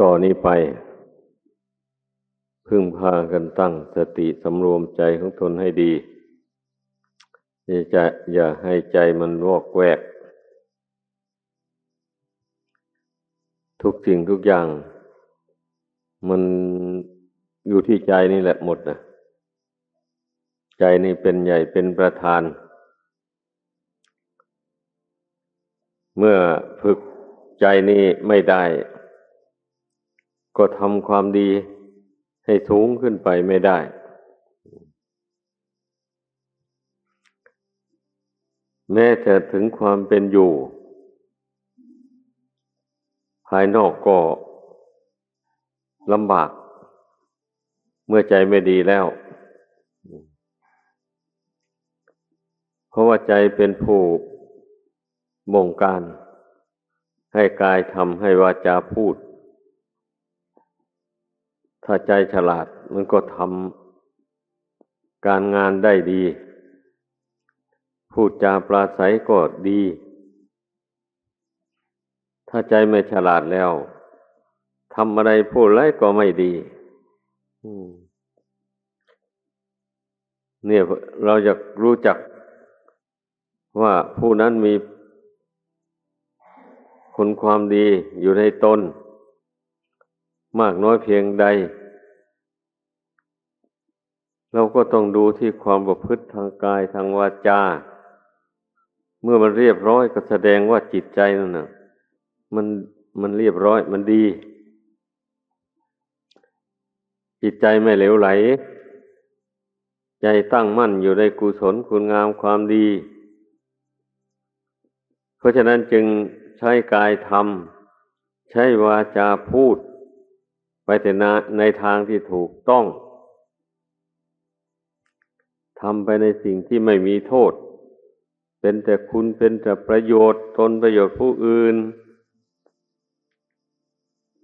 ต่อนนี้ไปพึ่งพากันตั้งสติสำรวมใจของตนให้ดีอย่าให้ใจมันวอกแวกทุกสิ่งทุกอย่างมันอยู่ที่ใจนี่แหละหมดนะใจนี่เป็นใหญ่เป็นประธานเมื่อฝึกใจนี่ไม่ได้ก็ทำความดีให้สูงขึ้นไปไม่ได้แม้แต่ถึงความเป็นอยู่ภายนอกก็ลำบากเมื่อใจไม่ดีแล้วเพราะว่าใจเป็นผู้บงการให้กายทำให้วาจาพูดถ้าใจฉลาดมันก็ทำการงานได้ดีพูดจาปราศัยก็ดีถ้าใจไม่ฉลาดแล้วทำอะไรพูดอะไรก็ไม่ดีเนี่ยเราอยากรู้จักว่าผู้นั้นมีคุณความดีอยู่ในตนมากน้อยเพียงใดเราก็ต้องดูที่ความประพฤติทางกายทางวาจาเมื่อมันเรียบร้อยก็แสดงว่าจิตใจนั่นน่ะมันเรียบร้อยมันดีจิตใจไม่เหลวไหลใจตั้งมั่นอยู่ในกุศลคุณงามความดีเพราะฉะนั้นจึงใช้กายทำใช้วาจาพูดไปแต่ในทางที่ถูกต้องทำไปในสิ่งที่ไม่มีโทษเป็นแต่คุณเป็นแต่ประโยชน์ตนประโยชน์ผู้อื่น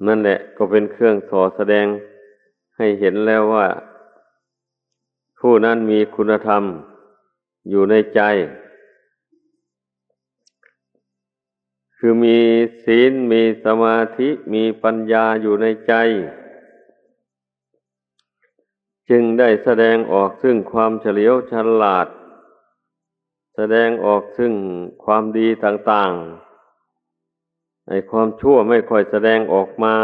นั่นแหละก็เป็นเครื่องส่อแสดงให้เห็นแล้วว่าผู้นั้นมีคุณธรรมอยู่ในใจคือมีศีลมีสมาธิมีปัญญาอยู่ในใจจึงได้แสดงออกซึ่งความเฉลียวฉลาดแสดงออกซึ่งความดีต่างๆไอ้ความชั่วไม่ค่อยแสดงออกมา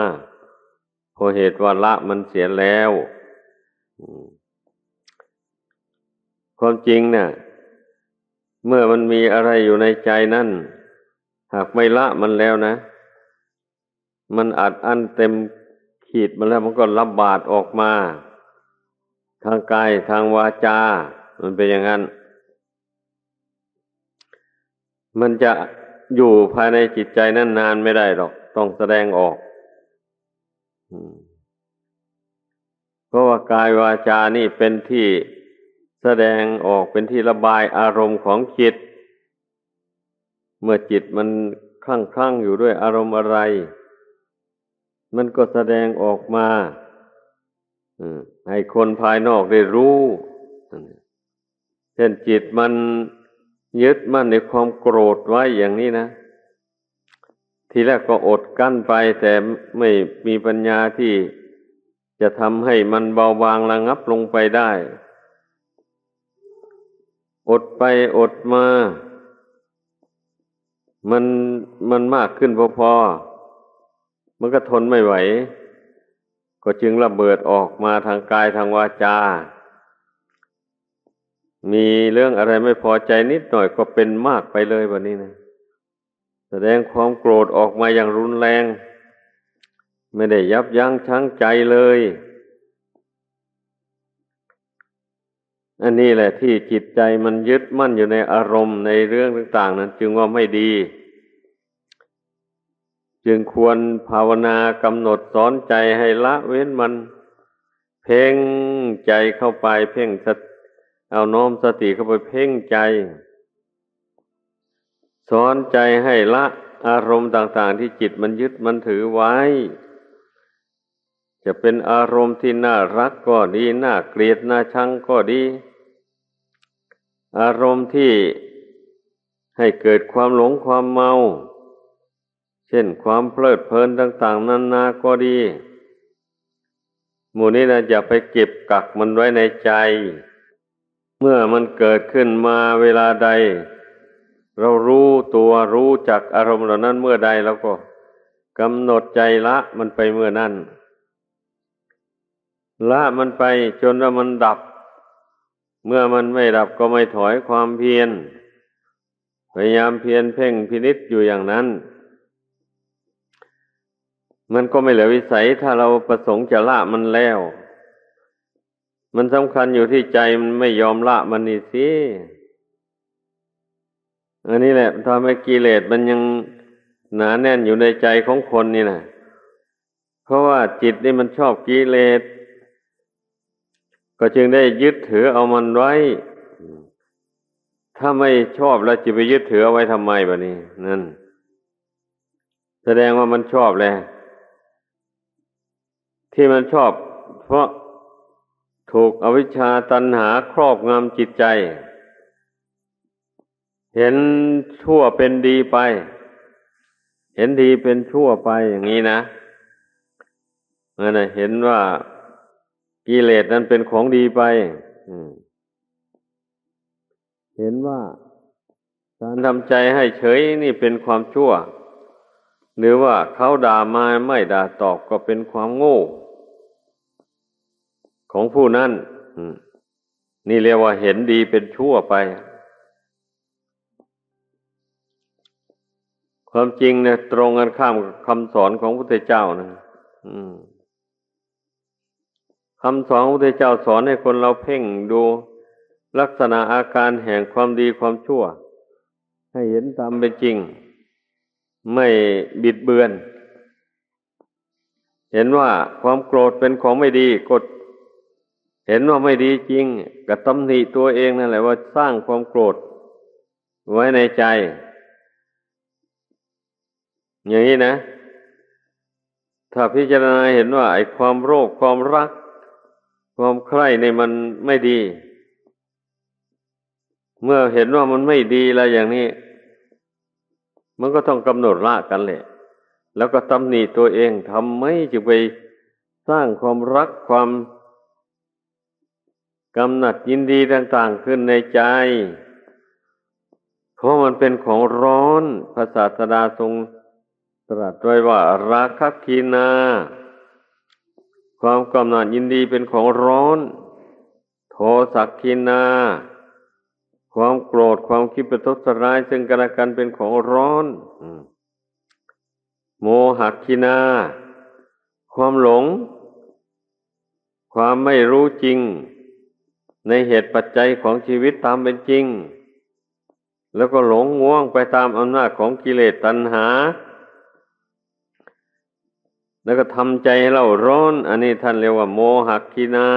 เพราะเหตุว่าละมันเสียแล้วความจริงเนี่ยเมื่อมันมีอะไรอยู่ในใจนั่นหากไม่ละมันแล้วนะมันอัดอั้นเต็มขีดมันแล้วมันก็ระบาดออกมาทางกายทางวาจามันเป็นอย่างนั้นมันจะอยู่ภายในจิตใจนั้นนานไม่ได้หรอกต้องแสดงออกเพราะว่ากายวาจานี่เป็นที่แสดงออกเป็นที่ระบายอารมณ์ของจิตเมื่อจิตมันคลั่งอยู่ด้วยอารมณ์อะไรมันก็แสดงออกมาให้คนภายนอกได้รู้เช่นจิตมันยึดมั่นในความโกรธไว้อย่างนี้นะทีแรกก็อดกั้นไปแต่ไม่มีปัญญาที่จะทำให้มันเบาบางระงับลงไปได้อดไปอดมามันมากขึ้นพอมันก็ทนไม่ไหวก็จึงระเบิดออกมาทางกายทางวาจามีเรื่องอะไรไม่พอใจนิดหน่อยก็เป็นมากไปเลยแบบนี้นะแสดงความโกรธออกมาอย่างรุนแรงไม่ได้ยับยั้งชั่งใจเลยอันนี้แหละที่จิตใจมันยึดมั่นอยู่ในอารมณ์ในเรื่องต่างๆนั้นจึงว่าไม่ดีจึงควรภาวนากำหนดสอนใจให้ละเว้นมันเพ่งใจเข้าไปเพ่งเอาน้อมสติเข้าไปเพ่งใจสอนใจให้ละอารมณ์ต่างๆที่จิตมันยึดมันถือไว้จะเป็นอารมณ์ที่น่ารักก็ดีน่าเกลียดน่าชังก็ดีอารมณ์ที่ให้เกิดความหลงความเมา เช่นความเพลิดเพลินต่างๆนานาก็ดีหมู่นี้นะอย่าไปเก็บกักมันไว้ในใจเมื่อมันเกิดขึ้นมาเวลาใดเรารู้ตัวรู้จักอารมณ์เหล่านั้นเมื่อใดแล้วก็กำหนดใจละมันไปเมื่อนั้นละมันไปจนว่ามันดับเมื่อมันไม่ดับก็ไม่ถอยความเพียรพยายามเพียรเพ่งพินิจอยู่อย่างนั้นมันก็ไม่เหลือวิสัยถ้าเราประสงค์จะละมันแล้วมันสำคัญอยู่ที่ใจมันไม่ยอมละมันนี่สิอันนี้แหละทำให้กิเลสมันยังหนาแน่นอยู่ในใจของคนนี่นะเพราะว่าจิตนี่มันชอบกิเลสก็จึงได้ยึดถือเอามันไว้ถ้าไม่ชอบแล้วจะไปยึดถือเอาไว้ทำไมบัดนี้นั่นแสดงว่ามันชอบแหละที่มันชอบเพราะถูกอวิชชาตัณหาครอบงำจิตใจเห็นชั่วเป็นดีไปเห็นดีเป็นชั่วไปอย่างนี้นะนั่นน่ะเห็นว่ากิเลสนั้นเป็นของดีไปเห็นว่าการทำใจให้เฉยนี่เป็นความชั่วหรือว่าเขาด่ามาไม่ด่าตอบก็เป็นความโง่ของผู้นั้นนี่เรียกว่าเห็นดีเป็นชั่วไปความจริงเนี่ยตรงกันข้ามกับคำสอนของพระพุทธเจ้านะคำสอนของพระพุทธเจ้าสอนให้คนเราเพ่งดูลักษณะอาการแห่งความดีความชั่วให้เห็นตามเป็นจริงไม่บิดเบือนเห็นว่าความโกรธเป็นของไม่ดีกดเห็นว่าไม่ดีจริงก็ตำหนิตัวเองนั่นแหละว่าสร้างความโกรธไว้ในใจอย่างนี้นะถ้าพิจารณาเห็นว่าไอ้ความโลภความรักความใคร่ในมันไม่ดีเมื่อเห็นว่ามันไม่ดีแล้วอย่างนี้มันก็ต้องกำหนดละกันแหละแล้วก็ตำหนิตัวเองทำไมจึงไปสร้างความรักความกำหนัดยินดีต่างๆขึ้นในใจเพราะมันเป็นของร้อนพระศาสดาทรงตรัสไว้ว่าราคะคีนาความกำหนัดยินดีเป็นของร้อนโทสักคีนาความโกรธความคิดประทุษร้ายซึ่งกันและกันเป็นของร้อนโมหคีนาความหลงความไม่รู้จริงในเหตุปัจจัยของชีวิตตามเป็นจริงแล้วก็หลงง่วงไปตามอำนาจของกิเลสตัณหาแล้วก็ทำใจให้เราร้อนอันนี้ท่านเรียกว่าโมหคีนา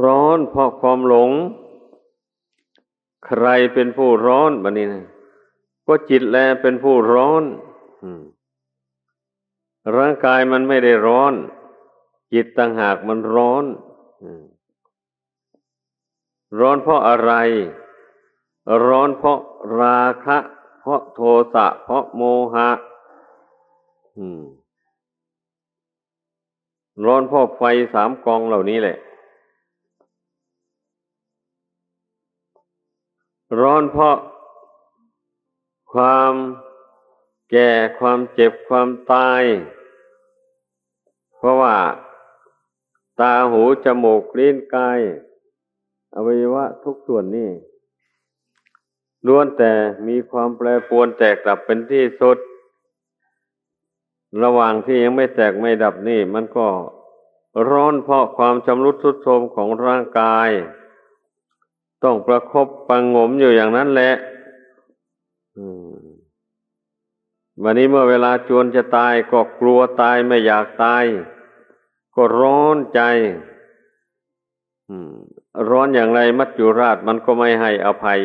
ร้อนเพราะความหลงใครเป็นผู้ร้อนบัดนี้นะก็จิตแลเป็นผู้ร้อนร่างกายมันไม่ได้ร้อนจิตต่างหากมันร้อนร้อนเพราะอะไรร้อนเพราะราคะเพราะโทสะเพราะโมหะร้อนเพราะไฟสามกองเหล่านี้แหละร้อนเพราะความแก่ความเจ็บความตายเพราะว่าตาหูจมูกลิ้นกายอวัยวะทุกส่วนนี่ล้วนแต่มีความแปรปรวนแตกดับเป็นที่สุดระหว่างที่ยังไม่แตกไม่ดับนี่มันก็ร้อนเพราะความชำรุดทรุดโทรมของร่างกายต้องประคบประหงมอยู่อย่างนั้นแหละวันนี้เมื่อเวลาจวนจะตายก็กลัวตายไม่อยากตายก็ร้อนใจร้อนอย่างไรมัจจุราชมันก็ไม่ให้อภัย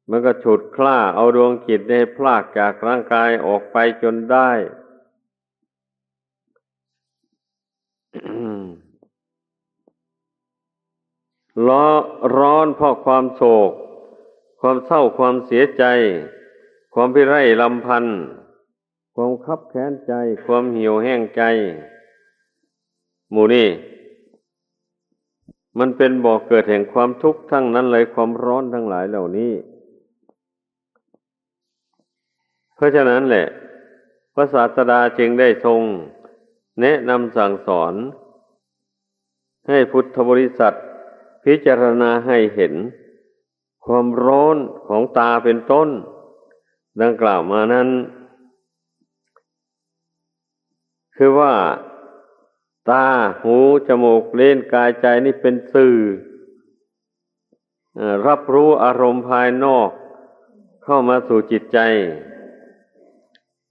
มันก็ฉุดคล้าเอาดวงจิตให้พลากจากร่างกายออกไปจนได้ ร้อนเพราะความโศกความเศร้าความเสียใจ ความพิไรลำพันธ์ความคับแค้นใจความเหี่ยวแห้งใจหมู่นี่มันเป็นบ่อเกิดแห่งความทุกข์ทั้งนั้นเลยความร้อนทั้งหลายเหล่านี้เพราะฉะนั้นแหละพระศาสดาจึงได้ทรงแนะนำสั่งสอนให้พุทธบริษัทพิจารณาให้เห็นความร้อนของตาเป็นต้นดังกล่าวมานั้นคือว่าตาหูจมูกลิ้นกายใจนี่เป็นสื่อรับรู้อารมณ์ภายนอกเข้ามาสู่จิตใจ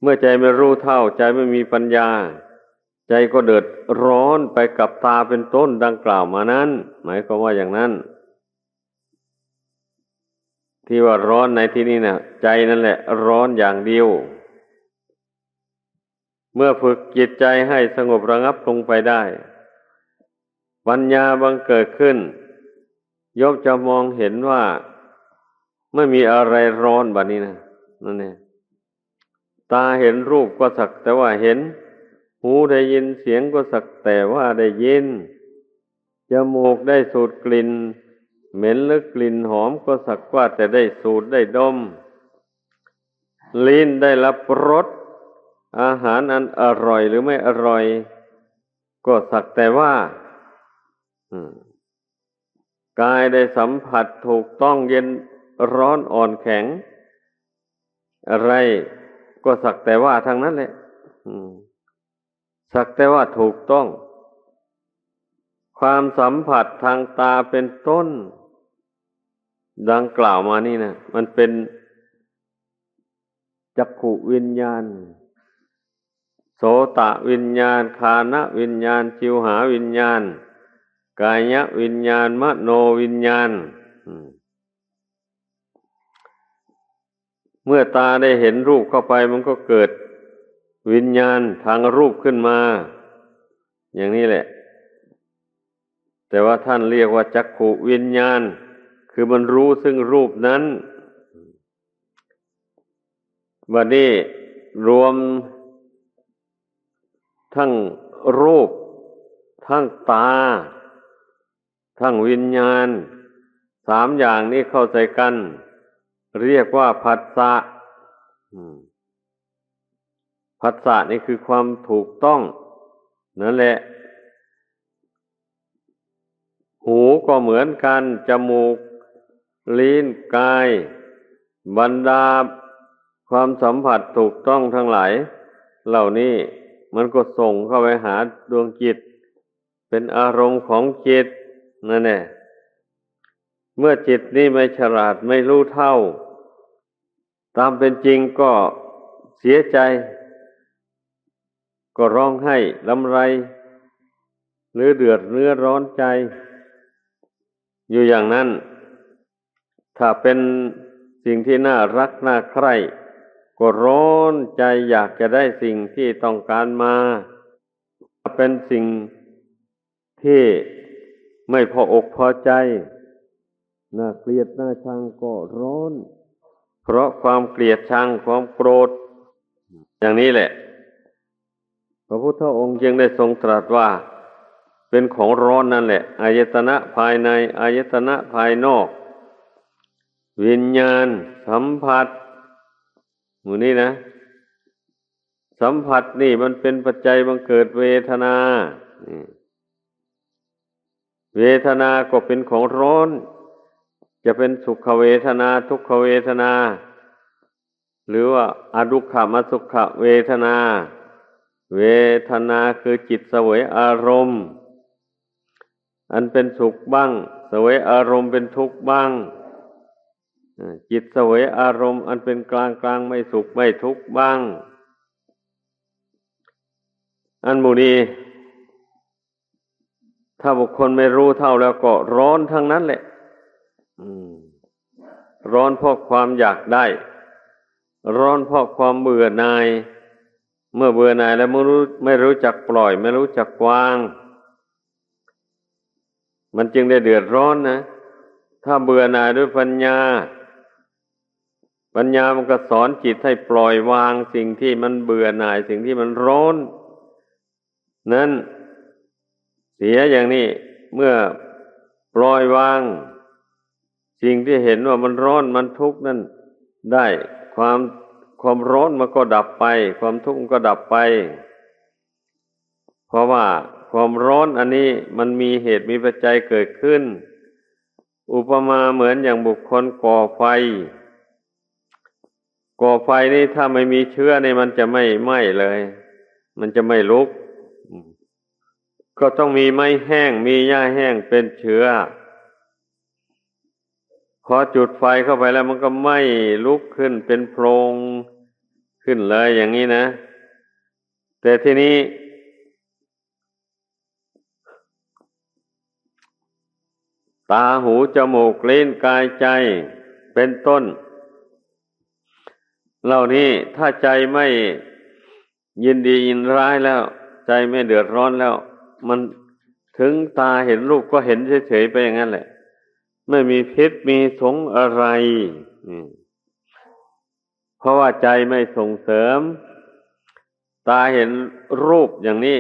เมื่อใจไม่รู้เท่าใจไม่มีปัญญาใจก็เดือดร้อนไปกับตาเป็นต้นดังกล่าวมานั้นหมายความว่าอย่างนั้นที่ว่าร้อนในที่นี้น่ะใจนั่นแหละร้อนอย่างเดียวเมื่อฝึกจิตใจให้สงบระงับลงไปได้ปัญญาบังเกิดขึ้นย่อมจะมองเห็นว่าไม่มีอะไรร้อนบัดนี้นะนั่นเองตาเห็นรูปก็สักแต่ว่าเห็นหูได้ยินเสียงก็สักแต่ว่าได้ยินจมูกได้สูดกลิ่นเหม็นหรือกลิ่นหอมก็สักว่าแต่ได้สูดได้ดมลิ้นได้รับรสอาหารอันอร่อยหรือไม่อร่อยก็สักแต่ว่ากายได้สัมผัสถูกต้องเย็นร้อนอ่อนแข็งอะไรก็สักแต่ว่าทางนั้นแหละสักแต่ว่าถูกต้องความสัมผัสทางตาเป็นต้นดังกล่าวมานี่นะมันเป็นจักขุวิญญาณโสตวิญญาณฆานวิญญาณชิวหาวิญญาณกายวิญญาณมโนวิญญาณเมื่อตาได้เห็นรูปเข้าไปมันก็เกิดวิญญาณทางรูปขึ้นมาอย่างนี้แหละแต่ว่าท่านเรียกว่าจักขุวิญญาณคือมันรู้ซึ่งรูปนั้นบัดนี้รวมทั้งรูปทั้งตาทั้งวิญญาณสามอย่างนี้เข้าใจกันเรียกว่าผัสสะผัสสะนี่คือความถูกต้องนั่นแหละหูก็เหมือนกันจมูกลิ้นกายบรรดาความสัมผัสถูกต้องทั้งหลายเหล่านี้มันก็ส่งเข้าไปหาดวงจิตเป็นอารมณ์ของจิตนั่นแหละเมื่อจิตนี้ไม่ฉลาดไม่รู้เท่าตามเป็นจริงก็เสียใจก็ร้องไห้รำไรหรือเดือดเนื้อร้อนใจอยู่อย่างนั้นถ้าเป็นสิ่งที่น่ารักน่าใคร่ก็ร้อนใจอยากจะได้สิ่งที่ต้องการมาเป็นสิ่งที่ไม่พออกพอใจน่าเกลียดน่าชังก็ร้อนเพราะความเกลียดชังความโกรธอย่างนี้แหละพระพุทธองค์จึงได้ทรงตรัสว่าเป็นของร้อนนั่นแหละอายตนะภายในอายตนะภายนอกวิญญาณสัมผัสหมู่นี้นะสัมผัสนี่มันเป็นปัจจัยบังเกิดเวทนาเวทนาก็เป็นของร้อนจะเป็นสุขเวทนาทุกขเวทนาหรือว่าอทุกขมสุขเวทนาเวทนาคือจิตเสวยอารมณ์อันเป็นสุขบ้างเสวยอารมณ์เป็นทุกข์บ้างจิตเสวยอารมณ์อันเป็นกลางกลางไม่สุขไม่ทุกข์บ้างอันหมู่นี้ถ้าบุคคลไม่รู้เท่าแล้วก็ร้อนทั้งนั้นแหละร้อนเพราะความอยากได้ร้อนเพราะความเบื่อหน่ายเมื่อเบื่อหน่ายแล้วไม่รู้จักปล่อยไม่รู้จักวางมันจึงได้เดือดร้อนนะถ้าเบื่อหน่ายด้วยปัญญา ปัญญามันก็สอนจิตให้ปล่อยวางสิ่งที่มันเบื่อหน่ายสิ่งที่มันร้อนนั้นเสียอย่างนี้เมื่อปล่อยวางสิ่งที่เห็นว่ามันร้อนมันทุกข์นั่นได้ความร้อนมันก็ดับไปความทุกข์มันก็ดับไปเพราะว่าความร้อนอันนี้มันมีเหตุมีปัจจัยเกิดขึ้นอุปมาเหมือนอย่างบุคคลก่อไฟนี่ถ้าไม่มีเชื้อนี่มันจะไม่ไหม้เลยมันจะไม่ลุกก็ต้องมีไม้แห้งมีหญ้าแห้งเป็นเชื้อพอจุดไฟเข้าไปแล้วมันก็ไหม้ลุกขึ้นเป็นโพรงขึ้นเลยอย่างนี้นะแต่ทีนี้ตาหูจมูกลิ้นกายใจเป็นต้นเหล่านี้ถ้าใจไม่ยินดียินร้ายแล้วใจไม่เดือดร้อนแล้วมันถึงตาเห็นรูปก็เห็นเฉยๆไปอย่างนั้นแหละไม่มีพิษมีสงอะไรเพราะว่าใจไม่ส่งเสริมตาเห็นรูปอย่างนี้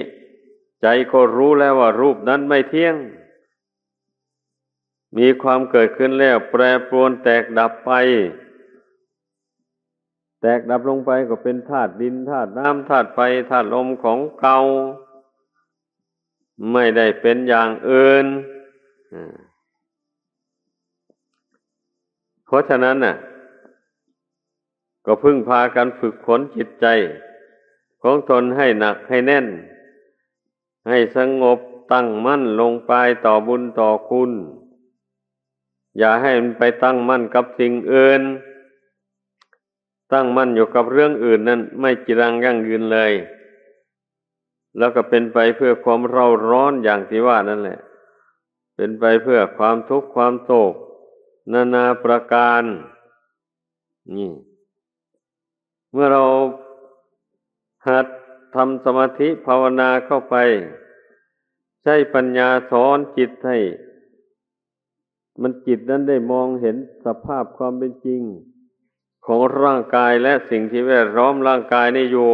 ใจก็รู้แล้วว่ารูปนั้นไม่เที่ยงมีความเกิดขึ้นแล้วแปรปรวนแตกดับไปแตกดับลงไปก็เป็นธาตุดินธาตุน้ำธาตุไฟธาตุลมของเก่าไม่ได้เป็นอย่างอื่นเพราะฉะนั้นน่ะก็พึ่งพากันฝึกฝนจิตใจของตนให้หนักให้แน่นให้สงบตั้งมั่นลงไปต่อบุญต่อคุณอย่าให้มันไปตั้งมั่นกับสิ่งอื่นตั้งมั่นอยู่กับเรื่องอื่นนั้นไม่จีรังยั่งยืนเลยแล้วก็เป็นไปเพื่อความเร่าร้อนอย่างที่ว่านั่นแหละเป็นไปเพื่อความทุกข์ความโศกนานาประการนี่เมื่อเราหัดทำสมาธิภาวนาเข้าไปใช้ปัญญาสอนจิตให้มันจิตนั้นได้มองเห็นสภาพความเป็นจริงของร่างกายและสิ่งที่แวดล้อมร่างกายนี่อยู่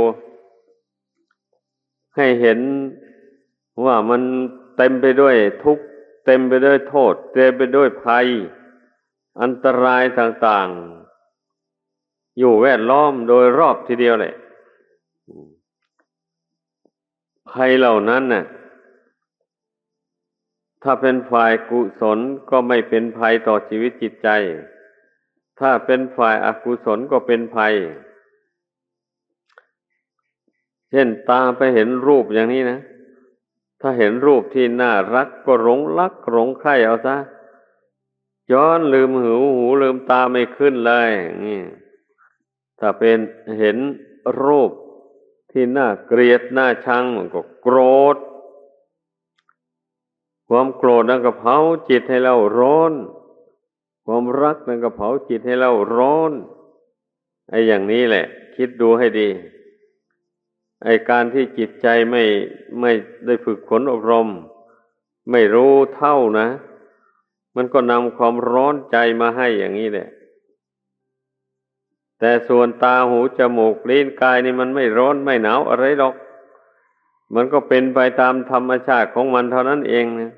ให้เห็นว่ามันเต็มไปด้วยทุกข์เต็มไปด้วยโทษเต็มไปด้วยภัยอันตรายต่างๆอยู่แวดล้อมโดยรอบทีเดียวเลยภัยเหล่านั้นน่ะถ้าเป็นฝ่ายกุศลก็ไม่เป็นภัยต่อชีวิตจิตใจถ้าเป็นฝ่ายอกุศลก็เป็นภัยเช่นตาไปเห็นรูปอย่างนี้นะถ้าเห็นรูปที่น่ารักก็หลงรักหลงใคร่เอาซะย้อนลืมหูลืมตาไม่ขึ้นเลยนี่ถ้าเป็นเห็นรูปที่น่าเกลียดน่าชังมันก็โกรธความโกรธนั่นก็เผาจิตให้เราร้อนความรักนั่นก็เผาจิตให้เราร้อนไอ้อย่างนี้แหละคิดดูให้ดีไอ้การที่จิตใจไม่ได้ฝึกฝนอบรมไม่รู้เท่านะมันก็นำความร้อนใจมาให้อย่างนี้แหละแต่ส่วนตาหูจมูกลิ้นกายนี่มันไม่ร้อนไม่หนาวอะไรหรอกมันก็เป็นไปตามธรรมชาติของมันเท่านั้นเองนะ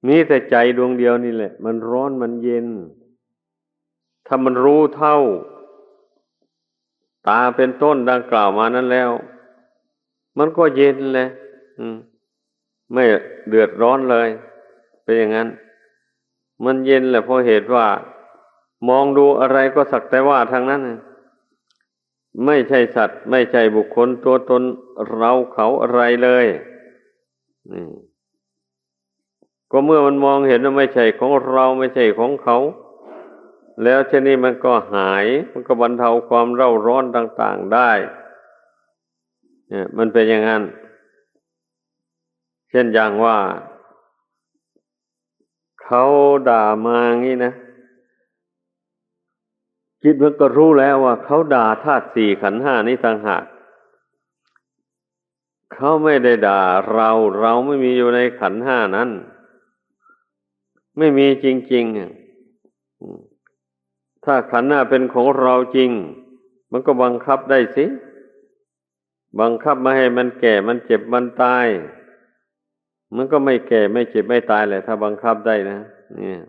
มีแต่ใจดวงเดียวนี่แหละมันร้อนมันเย็นถ้ามันรู้เท่าตาเป็นต้นดังกล่าวมานั้นแล้วมันก็เย็นเลยไม่เดือดร้อนเลยเป็นอย่างนั้นมันเย็นแหละเพราะเหตุว่ามองดูอะไรก็สักแต่ว่าทางนั้นไม่ใช่สัตว์ไม่ใช่บุคคลตัวตนเราเขาอะไรเลยก็เมื่อมันมองเห็นว่าไม่ใช่ของเราไม่ใช่ของเขาแล้วเช่นนี้มันก็หายมันก็บรรเทาความเร่าร้อนต่างๆได้เนี่ยมันเป็นอย่างนั้นเช่นอย่างว่าเขาด่ามางี้นะจิตมันก็รู้แล้วว่าเขาด่าธาตุสี่ขันธ์ห้านี้ต่างหากเขาไม่ได้ด่าเราไม่มีอยู่ในขันธ์ห้านั้นไม่มีจริง ถ้าขันธ์ห้าเป็นของเราจริงมันก็บังคับได้สิบังคับไม่ให้มันแก่มันเจ็บมันตายมันก็ไม่แก่ไม่เจ็บไม่ตายแหละถ้าบังคับได้นะเนี่ย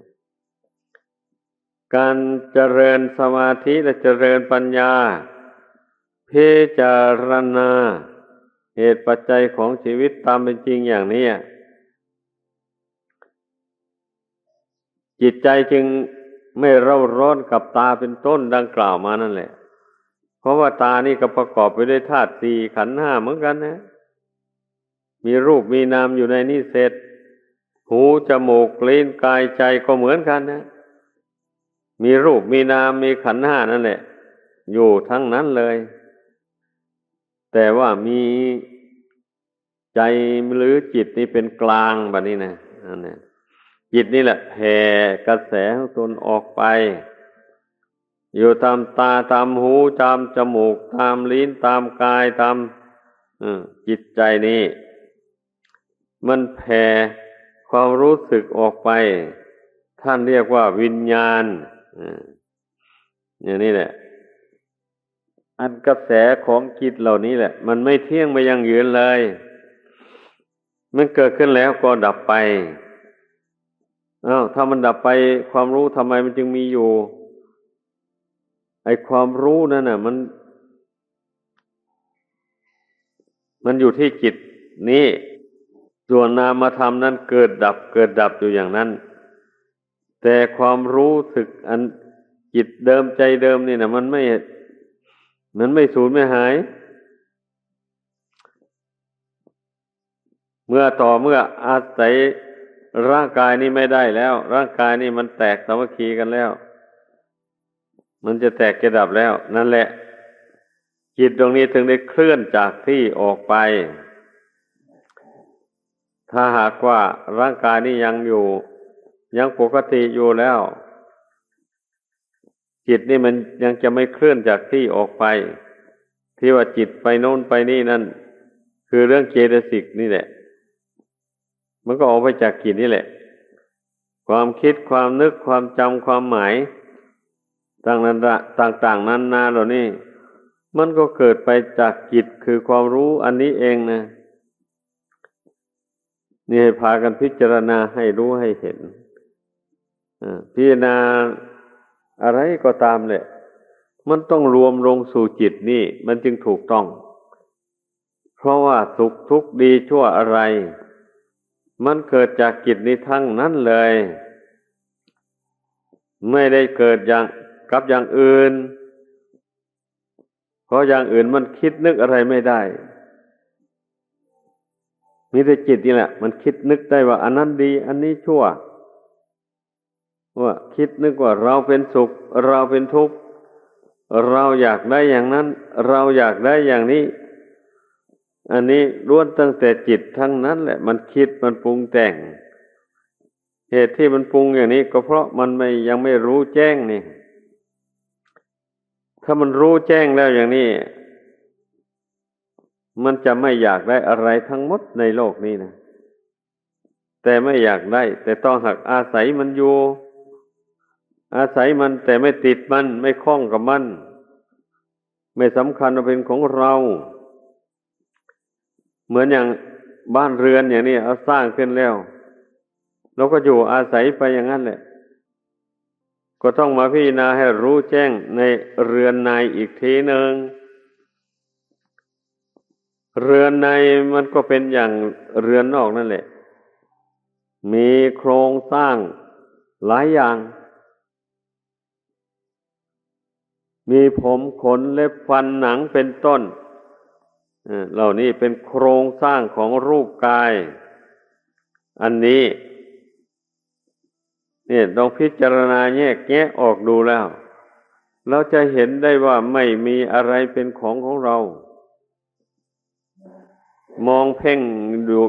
การเจริญสมาธิและเจริญปัญญาพิจารณาเหตุปัจจัยของชีวิตตามเป็นจริงอย่างนี้จิตใจจึงไม่เร่าร้อนกับตาเป็นต้นดังกล่าวมานั่นแหละเพราะว่าตานี่ก็ประกอบไปด้วยธาตุสี่ขันธ์ห้าเหมือนกันนะมีรูปมีนามอยู่ในนี้เสร็จหูจมูกลิ้นกายใจก็เหมือนกันนะมีรูปมีนามมีขันธ์ห้านั่นแหละอยู่ทั้งนั้นเลยแต่ว่ามีใจหรือจิตนี่เป็นกลางแบบนี้นะนั่นแหละจิตนี่แหละแผ่กระแสของตนออกไปอยู่ตามตาตามหูตามจมูกตามลิ้นตามกายตามจิตใจนี่มันแผ่ความรู้สึกออกไปท่านเรียกว่าวิญญาณอย่างนี้แหละอันกระแสของจิตเหล่านี้แหละมันไม่เที่ยงไม่ยั่งยืนเลยมันเกิดขึ้นแล้วก็ดับไปถ้ามันดับไปความรู้ทำไมมันจึงมีอยู่ไอ้ความรู้นั่นน่ะมันอยู่ที่จิตนี้ส่วนนามธรรมนั้นเกิดดับเกิดดับอยู่อย่างนั้นแต่ความรู้สึกอันจิตเดิมใจเดิมนี่นะมันไม่สูญไม่หายเมื่ออาศัยร่างกายนี้ไม่ได้แล้วร่างกายนี้มันแตกสามัคคีกันแล้วมันจะแตกจะดับแล้วนั่นแหละจิตดวงนี้ถึงได้เคลื่อนจากที่ออกไปถ้าหากว่าร่างกายนี้ยังอยู่ยังปกติอยู่แล้วจิตนี่มันยังจะไม่เคลื่อนจากที่ออกไปที่ว่าจิตไปโน่นไปนี่นั่นคือเรื่องเจตสิกนี่แหละมันก็ออกไปจากจิตนี่แหละความคิดความนึกความจำความหมายต่างๆนานาเหล่านี้มันก็เกิดไปจากจิตคือความรู้อันนี้เองนะนี่ให้พากันพิจารณาให้รู้ให้เห็นพิจารณาอะไรก็ตามแหละมันต้องรวมลงสู่จิตนี่มันจึงถูกต้องเพราะว่าสุขทุกข์ดีชั่วอะไรมันเกิดจากจิตนี้ทั้งนั้นเลยไม่ได้เกิดกับอย่างอื่นเพราะอย่างอื่นมันคิดนึกอะไรไม่ได้มีแต่จิตนี่แหละมันคิดนึกได้ว่าอันนั้นดีอันนี้ชั่วว่าคิดนึกว่าเราเป็นสุขเราเป็นทุกข์เราอยากได้อย่างนั้นเราอยากได้อย่างนี้อันนี้ล้วนตั้งแต่จิตทั้งนั้นแหละมันคิดมันปรุงแต่งเหตุที่มันปรุงอย่างนี้ก็เพราะมันยังไม่รู้แจ้งนี่ถ้ามันรู้แจ้งแล้วอย่างนี้มันจะไม่อยากได้อะไรทั้งหมดในโลกนี้นะแต่ไม่อยากได้แต่ต้องหักอาศัยมันอยู่อาศัยมันแต่ไม่ติดมันไม่คล้องกับมันไม่สำคัญว่าเป็นของเราเหมือนอย่างบ้านเรือนอย่างนี้เอาสร้างขึ้นแล้วเราก็อยู่อาศัยไปอย่างนั้นแหละก็ต้องมาพิจารณาให้รู้แจ้งในเรือนในอีกทีหนึ่งเรือนในมันก็เป็นอย่างเรือนนอกนั่นแหละมีโครงสร้างหลายอย่างมีผมขนเล็บฟันหนังเป็นต้นเหล่านี้เป็นโครงสร้างของรูปกายอันนี้เนี่ยต้องพิจารณาแยกแยะออกดูแล้วเราจะเห็นได้ว่าไม่มีอะไรเป็นของเรามองเพ่ง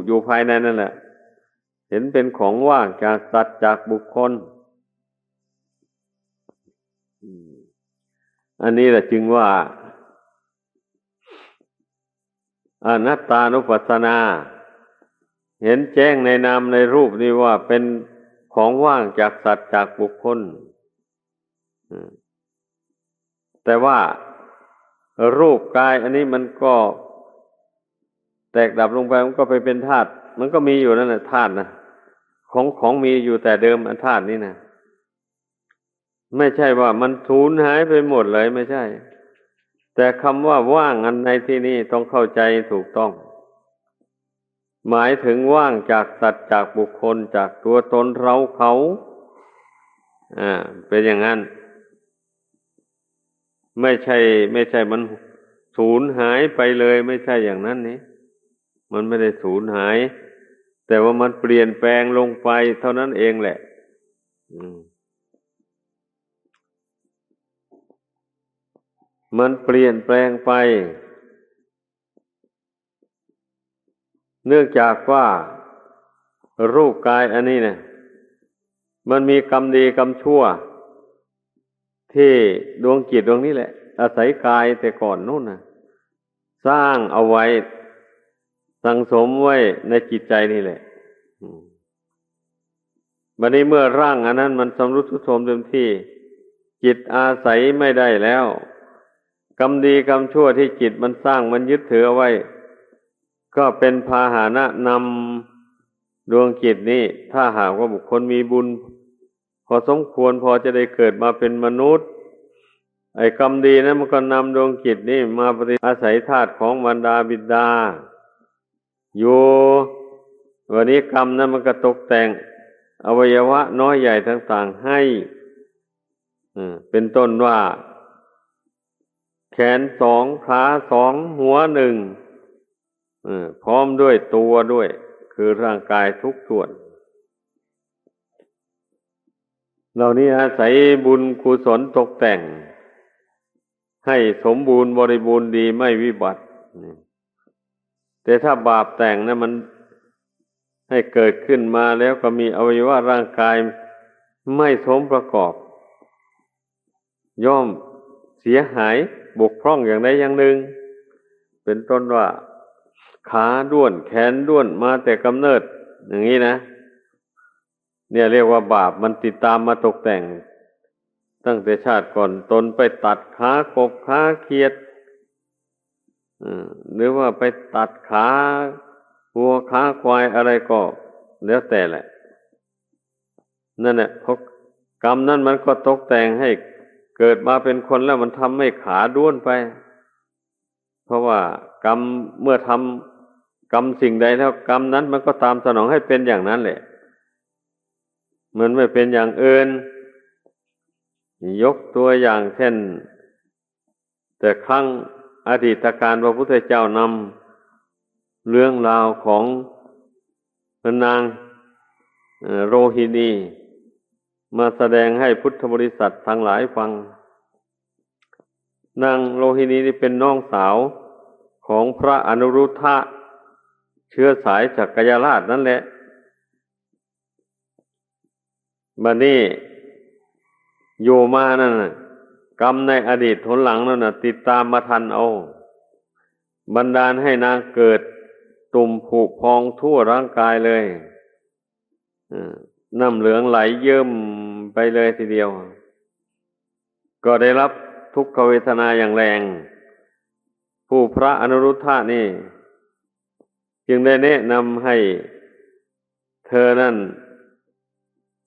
อยู่ภายในนั่นแหละเห็นเป็นของว่างจากสัตว์จากบุคคลอันนี้แหละจึงว่าอนัตตานุปัสสนาเห็นแจ้งในนามในรูปนี้ว่าเป็นของว่างจากสัตว์จากบุคคล แต่ว่ารูปกายอันนี้มันก็แตกดับลงไปมันก็ไปเป็นธาตุมันก็มีอยู่นั่นแหละธาตุนะของมีอยู่แต่เดิมอันธาตุนี้นะไม่ใช่ว่ามันสูญหายไปหมดเลยไม่ใช่แต่คำว่าว่างอันในที่นี้ต้องเข้าใจถูกต้องหมายถึงว่างจากสัตว์จากบุคคลจากตัวตนเราเขาเป็นอย่างนั้นไม่ใช่มันสูญหายไปเลยไม่ใช่อย่างนั้นนี่มันไม่ได้สูญหายแต่ว่ามันเปลี่ยนแปลงลงไปเท่านั้นเองแหละมันเปลี่ยนแปลงไปเนื่องจากว่ารูปกายอันนี้เนี่ยมันมีกรรมดีกรรมชั่วที่ดวงจิตดวงนี้แหละอาศัยกายแต่ก่อนนู่นน่ะสร้างเอาไว้สั่งสมไว้ในจิตใจนี่แหละบัดนี้เมื่อร่างอันนั้นมันชำรุดทรุดโทรมเต็มที่จิตอาศัยไม่ได้แล้วกรรมดีกรรมชั่วที่จิตมันสร้างมันยึดถือเอาไว้ก็เป็นพาหนะนำดวงจิตนี้ถ้าหากว่าบุคคลมีบุญพอสมควรพอจะได้เกิดมาเป็นมนุษย์ไอ้กรรมดีนั้นมันก็นำดวงจิตนี้มาปฏิอาศัยธาตุของมารดาบิดาอยู่วันนี้กรรมนั้นมันก็ตกแต่งอวัยวะน้อยใหญ่ต่างๆให้เป็นต้นว่าแขนสองขาสองหัวหนึ่งพร้อมด้วยตัวด้วยคือร่างกายทุกส่วนเหล่านี้อาศัยบุญกุศลตกแต่งให้สมบูรณ์บริบูรณ์ดีไม่วิบัติแต่ถ้าบาปแต่งนะมันให้เกิดขึ้นมาแล้วก็มีอวัยวะร่างกายไม่สมประกอบย่อมเสียหายบกพร่องอย่างใดอย่างหนึ่งเป็นต้นว่าขาด้วนแขนด้วนมาแต่กำเนิดอย่างนี้นะเนี่ยเรียกว่าบาปมันติดตามมาตกแต่งตั้งแต่ชาติก่อนตนไปตัดขากบขาเขียดหรือว่าไปตัดขาวัวขาควายอะไรก็แล้วแต่แหละนั่นแหละเพราะกรรมนั้นมันก็ตกแต่งให้เกิดมาเป็นคนแล้วมันทำให้ขาด้วนไปเพราะว่ากรรมเมื่อทำกรรมสิ่งใดแล้วกรรมนั้นมันก็ตามสนองให้เป็นอย่างนั้นแหละมันไม่เป็นอย่างอื่นยกตัวอย่างเช่นแต่ครั้งอดีตการพระพุทธเจ้านำเรื่องราวของพระนางโรหินีมาแสดงให้พุทธบริษัททั้งหลายฟังนางโรหินีนี่เป็นน้องสาวของพระอนุรุทธะเชื้อสายจักรยราชนั่นแหละบัดนี้อยู่มานั่นน่ะกรรมในอดีตหนหลังนั่นน่ะติดตามมาทันเอาบันดาลให้นางเกิดตุ่มผุพองทั่วร่างกายเลยน้ำเหลืองไหลเยิ้มไปเลยทีเดียวก็ได้รับทุกขเวทนาอย่างแรงผู้พระอนุรุทธะนี่จึงได้แนะนำให้เธอนั่น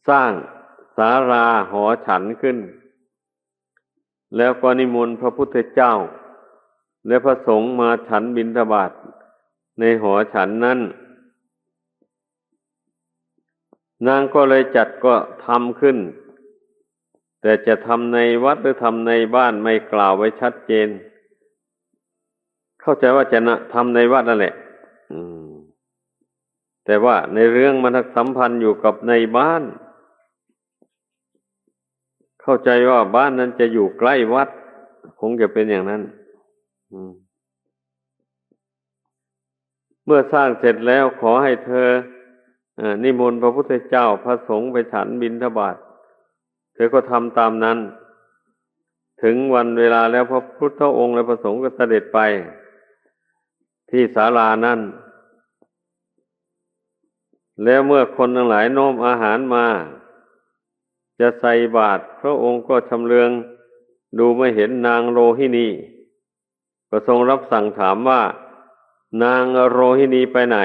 สร้างศาลาหอฉันขึ้นแล้วก็นิมนต์พระพุทธเจ้าและพระสงฆ์มาฉันบิณฑบาตในหอฉันนั้นนางก็เลยจัดก็ทำขึ้นแต่จะทำในวัดหรือทำในบ้านไม่กล่าวไว้ชัดเจนเข้าใจว่าจะทำในวัดนั่นแหละแต่ว่าในเรื่องมันสัมพันธ์อยู่กับในบ้านเข้าใจว่าบ้านนั้นจะอยู่ใกล้วัดคงจะเป็นอย่างนั้นเมื่อสร้างเสร็จแล้วขอให้เธอนิมนต์พระพุทธเจ้าพระสงฆ์ไปฉันบิณฑบาตเธอก็ทำตามนั้นถึงวันเวลาแล้วพระพุทธองค์และพระสงฆ์ก็เสด็จไปที่ศาลานั้นแล้วเมื่อคนทั้งหลายโน้มอาหารมาจะใส่บาตรพระองค์ก็ชำเลือง ดูไม่เห็นนางโรหินีก็ทรงรับสั่งถามว่า นางโรหินีไปไหน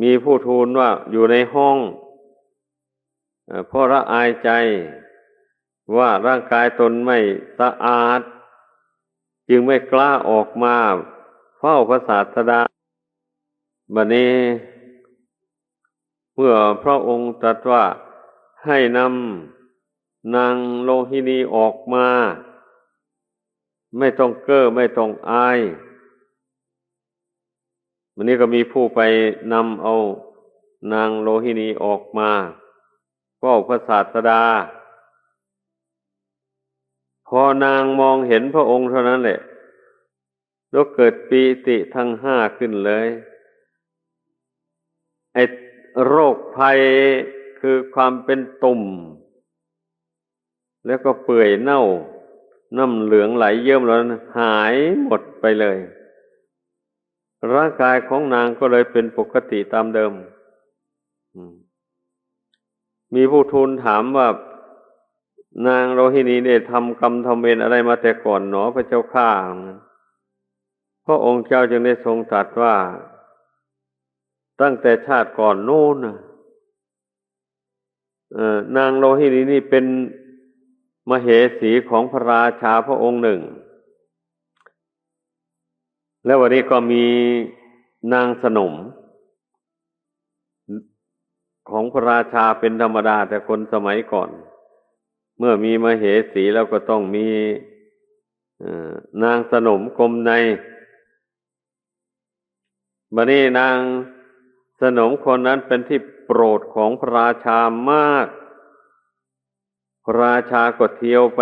มีผู้ทูลว่าอยู่ในห้องเพราะละอายใจว่าร่างกายตนไม่สะอาดจึงไม่กล้าออกมาเฝ้าพระศาสดาบัดนี้เมื่อพระองค์ตรัสว่าให้นำนางโลหินีออกมาไม่ต้องเก้อไม่ต้องอายวันนี้ก็มีผู้ไปนำเอานางโลหินีออกมาเฝ้าพระศาสดาพอนางมองเห็นพระองค์เท่านั้นแหละก็เกิดปีติทั้งห้าขึ้นเลยไอ้โรคภัยคือความเป็นตุ่มแล้วก็เปื่อยเน่าน้ำเหลืองไหลเยิ้มแล้วหายหมดไปเลยร่างกายของนางก็เลยเป็นปกติตามเดิมมีผู้ทูลถามว่านางโรหินีได้ทำกรรมทำเวรอะไรมาแต่ก่อนหนอพระเจ้าข้าพระองค์เจ้าจึงได้ทรงตรัสว่าตั้งแต่ชาติก่อนโน้นนางโลหินีนี่เป็นมเหสีของพระราชาพระองค์หนึ่งแล้ววันนี้ก็มีนางสนมของพระราชาเป็นธรรมดาแต่คนสมัยก่อนเมื่อมีมเหสีแล้วก็ต้องมีนางสนมกรมในบัดนี้นางสนมคนนั้นเป็นที่โปรดของพระราชามากพระราชาก็เที่ยวไป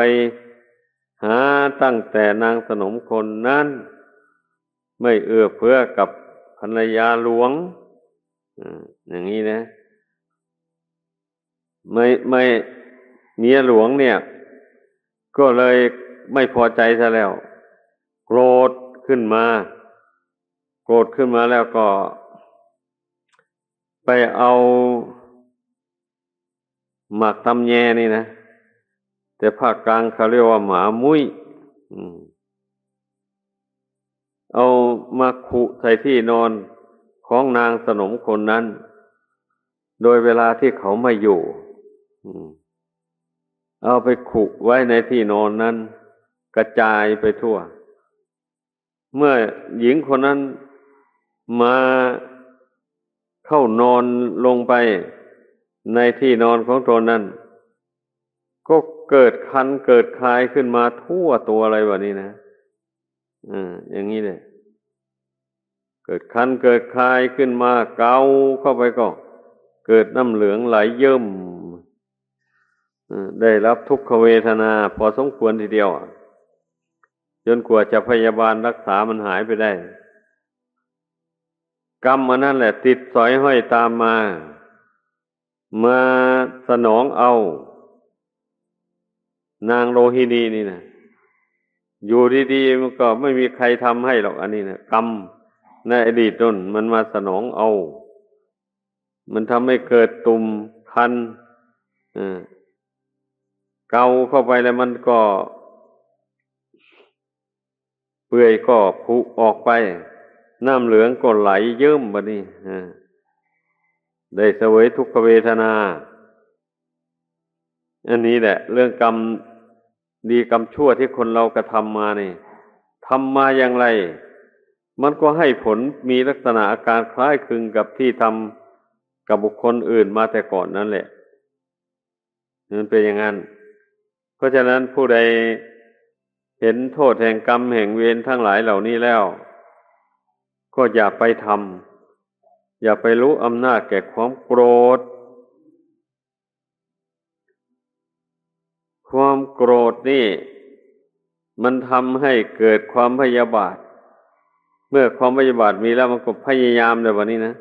หาตั้งแต่นางสนมคนนั้นไม่เอื้อเฟื้อกับภรรยาหลวงอย่างนี้นะไม่เมียหลวงเนี่ยก็เลยไม่พอใจซะแล้วโกรธขึ้นมาแล้วก็ไปเอาหมากตำแยนี่นะแต่ภาคกลางเขาเรียกว่าหมามุ้ยเอามาขุใส่ที่นอนของนางสนมคนนั้นโดยเวลาที่เขาไม่อยู่เอาไปขุไว้ในที่นอนนั้นกระจายไปทั่วเมื่อหญิงคนนั้นมาเข้านอนลงไปในที่นอนของตนนั้นก็เกิดคันเกิดคลายขึ้นมาทั่วตัวอะไรแบบนี้นะอย่างนี้เลยเกิดคันเกิดคลายขึ้นมาเกาเข้าไปก็เกิดน้ำเหลืองไหลเยิ้มได้รับทุกขเวทนาพอสมควรทีเดียวจนกว่าจะพยาบาลรักษามันหายไปได้กรรมอันนั้นแหละติดสอยห้อยตามมาสนองเอานางโลหินีนี่นะอยู่ดีๆมันก็ไม่มีใครทำให้หรอกอันนี้นะกรรมในอดีตนั่นมันมาสนองเอามันทำให้เกิดตุ่มคันเกาเข้าไปแล้วมันก็เปื่อยก็ผุออกไปน้ำเหลืองก็ไหลเยิ้มบัดนี้ได้เสวยทุกขเวทนาอันนี้แหละเรื่องกรรมดีกรรมชั่วที่คนเรากระทำมานี่ทำมาอย่างไรมันก็ให้ผลมีลักษณะอาการคล้ายคลึงกับที่ทำกับบุคคลอื่นมาแต่ก่อนนั่นแหละมันเป็นอย่างนั้นเพราะฉะนั้นผู้ใดเห็นโทษแห่งกรรมแห่งเวรทั้งหลายเหล่านี้แล้วก็อย่าไปทำอย่าไปรู้อำนาจแก่ความโกรธความโกรธนี่มันทำให้เกิดความพยาบาทเมื่อความพยาบาทมีแล้วมันก็พยายามในวันนี้นะ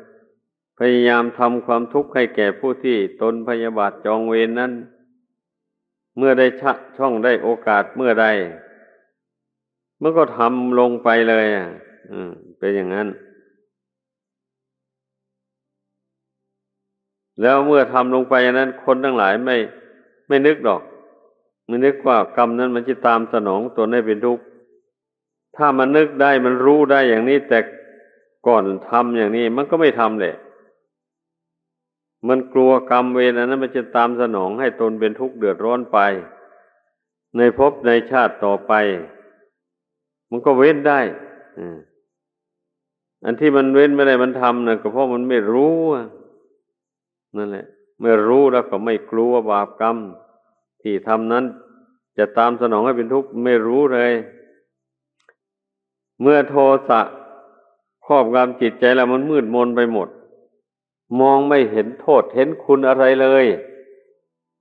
พยายามทำความทุกข์ให้แก่ผู้ที่ตนพยาบาทจองเวรนั้นเมื่อได้ช่องได้โอกาสเมื่อใดมันก็ทำลงไปเลยเป็นอย่างนั้นแล้วเมื่อทำลงไปอย่างนั้นคนทั้งหลายไม่นึกหรอก มันนึกว่ากรรมนั้นมันจะตามสนองตนให้เป็นทุกข์ถ้ามันนึกได้มันรู้ได้อย่างนี้แต่ก่อนทำอย่างนี้มันก็ไม่ทำแหละมันกลัวกรรมเวรอันนั้นมันจะตามสนองให้ตนเป็นทุกข์เดือดร้อนไปในภพในชาติต่อไปมันก็เว้นได้อันที่มันเว้นไม่ได้มันทำนะก็เพราะมันไม่รู้นั่นแหละเมื่อรู้แล้วก็ไม่กลัวบาปกรรมที่ทำนั้นจะตามสนองให้เป็นทุกข์ไม่รู้เลยเมื่อโทสะครอบงำจิตใจแล้วมันมืดมนไปหมดมองไม่เห็นโทษเห็นคุณอะไรเลย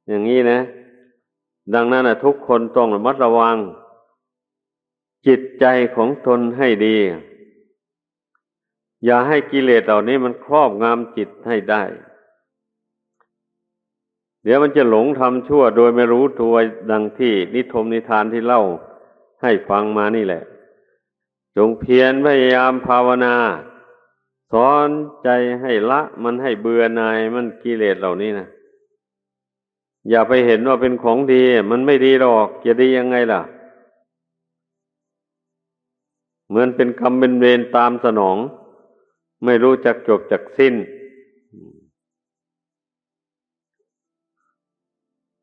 อย่างนี้นะดังนั้นทุกคนต้องระมัดระวังจิตใจของตนให้ดีอย่าให้กิเลสเหล่านี้มันครอบงำจิตให้ได้เดี๋ยวมันจะหลงทำชั่วโดยไม่รู้ตัวดังที่นิทานที่เล่าให้ฟังมานี่แหละจงเพียรพยายามภาวนาสอนใจให้ละมันให้เบื่อหน่ายมันกิเลสเหล่านี้นะอย่าไปเห็นว่าเป็นของดีมันไม่ดีหรอกจะดียังไงล่ะเหมือนเป็นกรรมเป็นเวรตามสนองไม่รู้จักจบจักสิ้น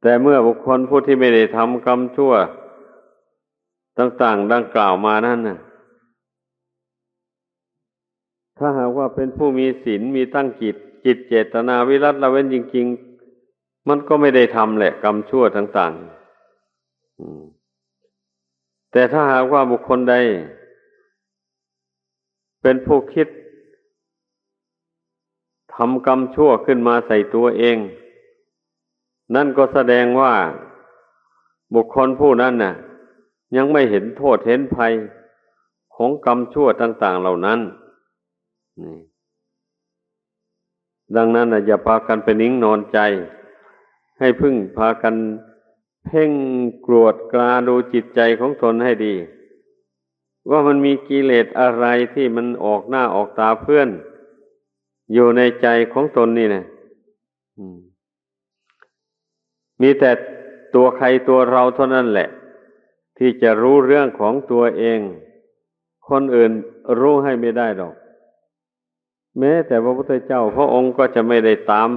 แต่เมื่อบุคคลผู้ที่ไม่ได้ทำกรรมชั่วต่างๆดังกล่าวมานั่นน่ะถ้าหากว่าเป็นผู้มีศีลมีตั้งจิตเจตนาวิรัติละเว้นจริงๆมันก็ไม่ได้ทำแหละกรรมชั่วต่างๆแต่ถ้าหากว่าบุคคลใดเป็นผู้คิดทำกรรมชั่วขึ้นมาใส่ตัวเองนั่นก็แสดงว่าบุคคลผู้นั้นน่ะยังไม่เห็นโทษเห็นภัยของกรรมชั่วต่างๆเหล่านั้นดังนั้นอย่าพากันไปนิ่งนอนใจให้พึ่งพากันเพ่งกรวดกราดูจิตใจของตนให้ดีว่ามันมีกิเลสอะไรที่มันออกหน้าออกตาเพื่อนอยู่ในใจของตนนี่นะมีแต่ตัวใครตัวเราเท่านั้นแหละที่จะรู้เรื่องของตัวเองคนอื่นรู้ให้ไม่ได้หรอกแม้แต่พระพุทธเจ้าพระองค์ก็จะไม่ได้ตาม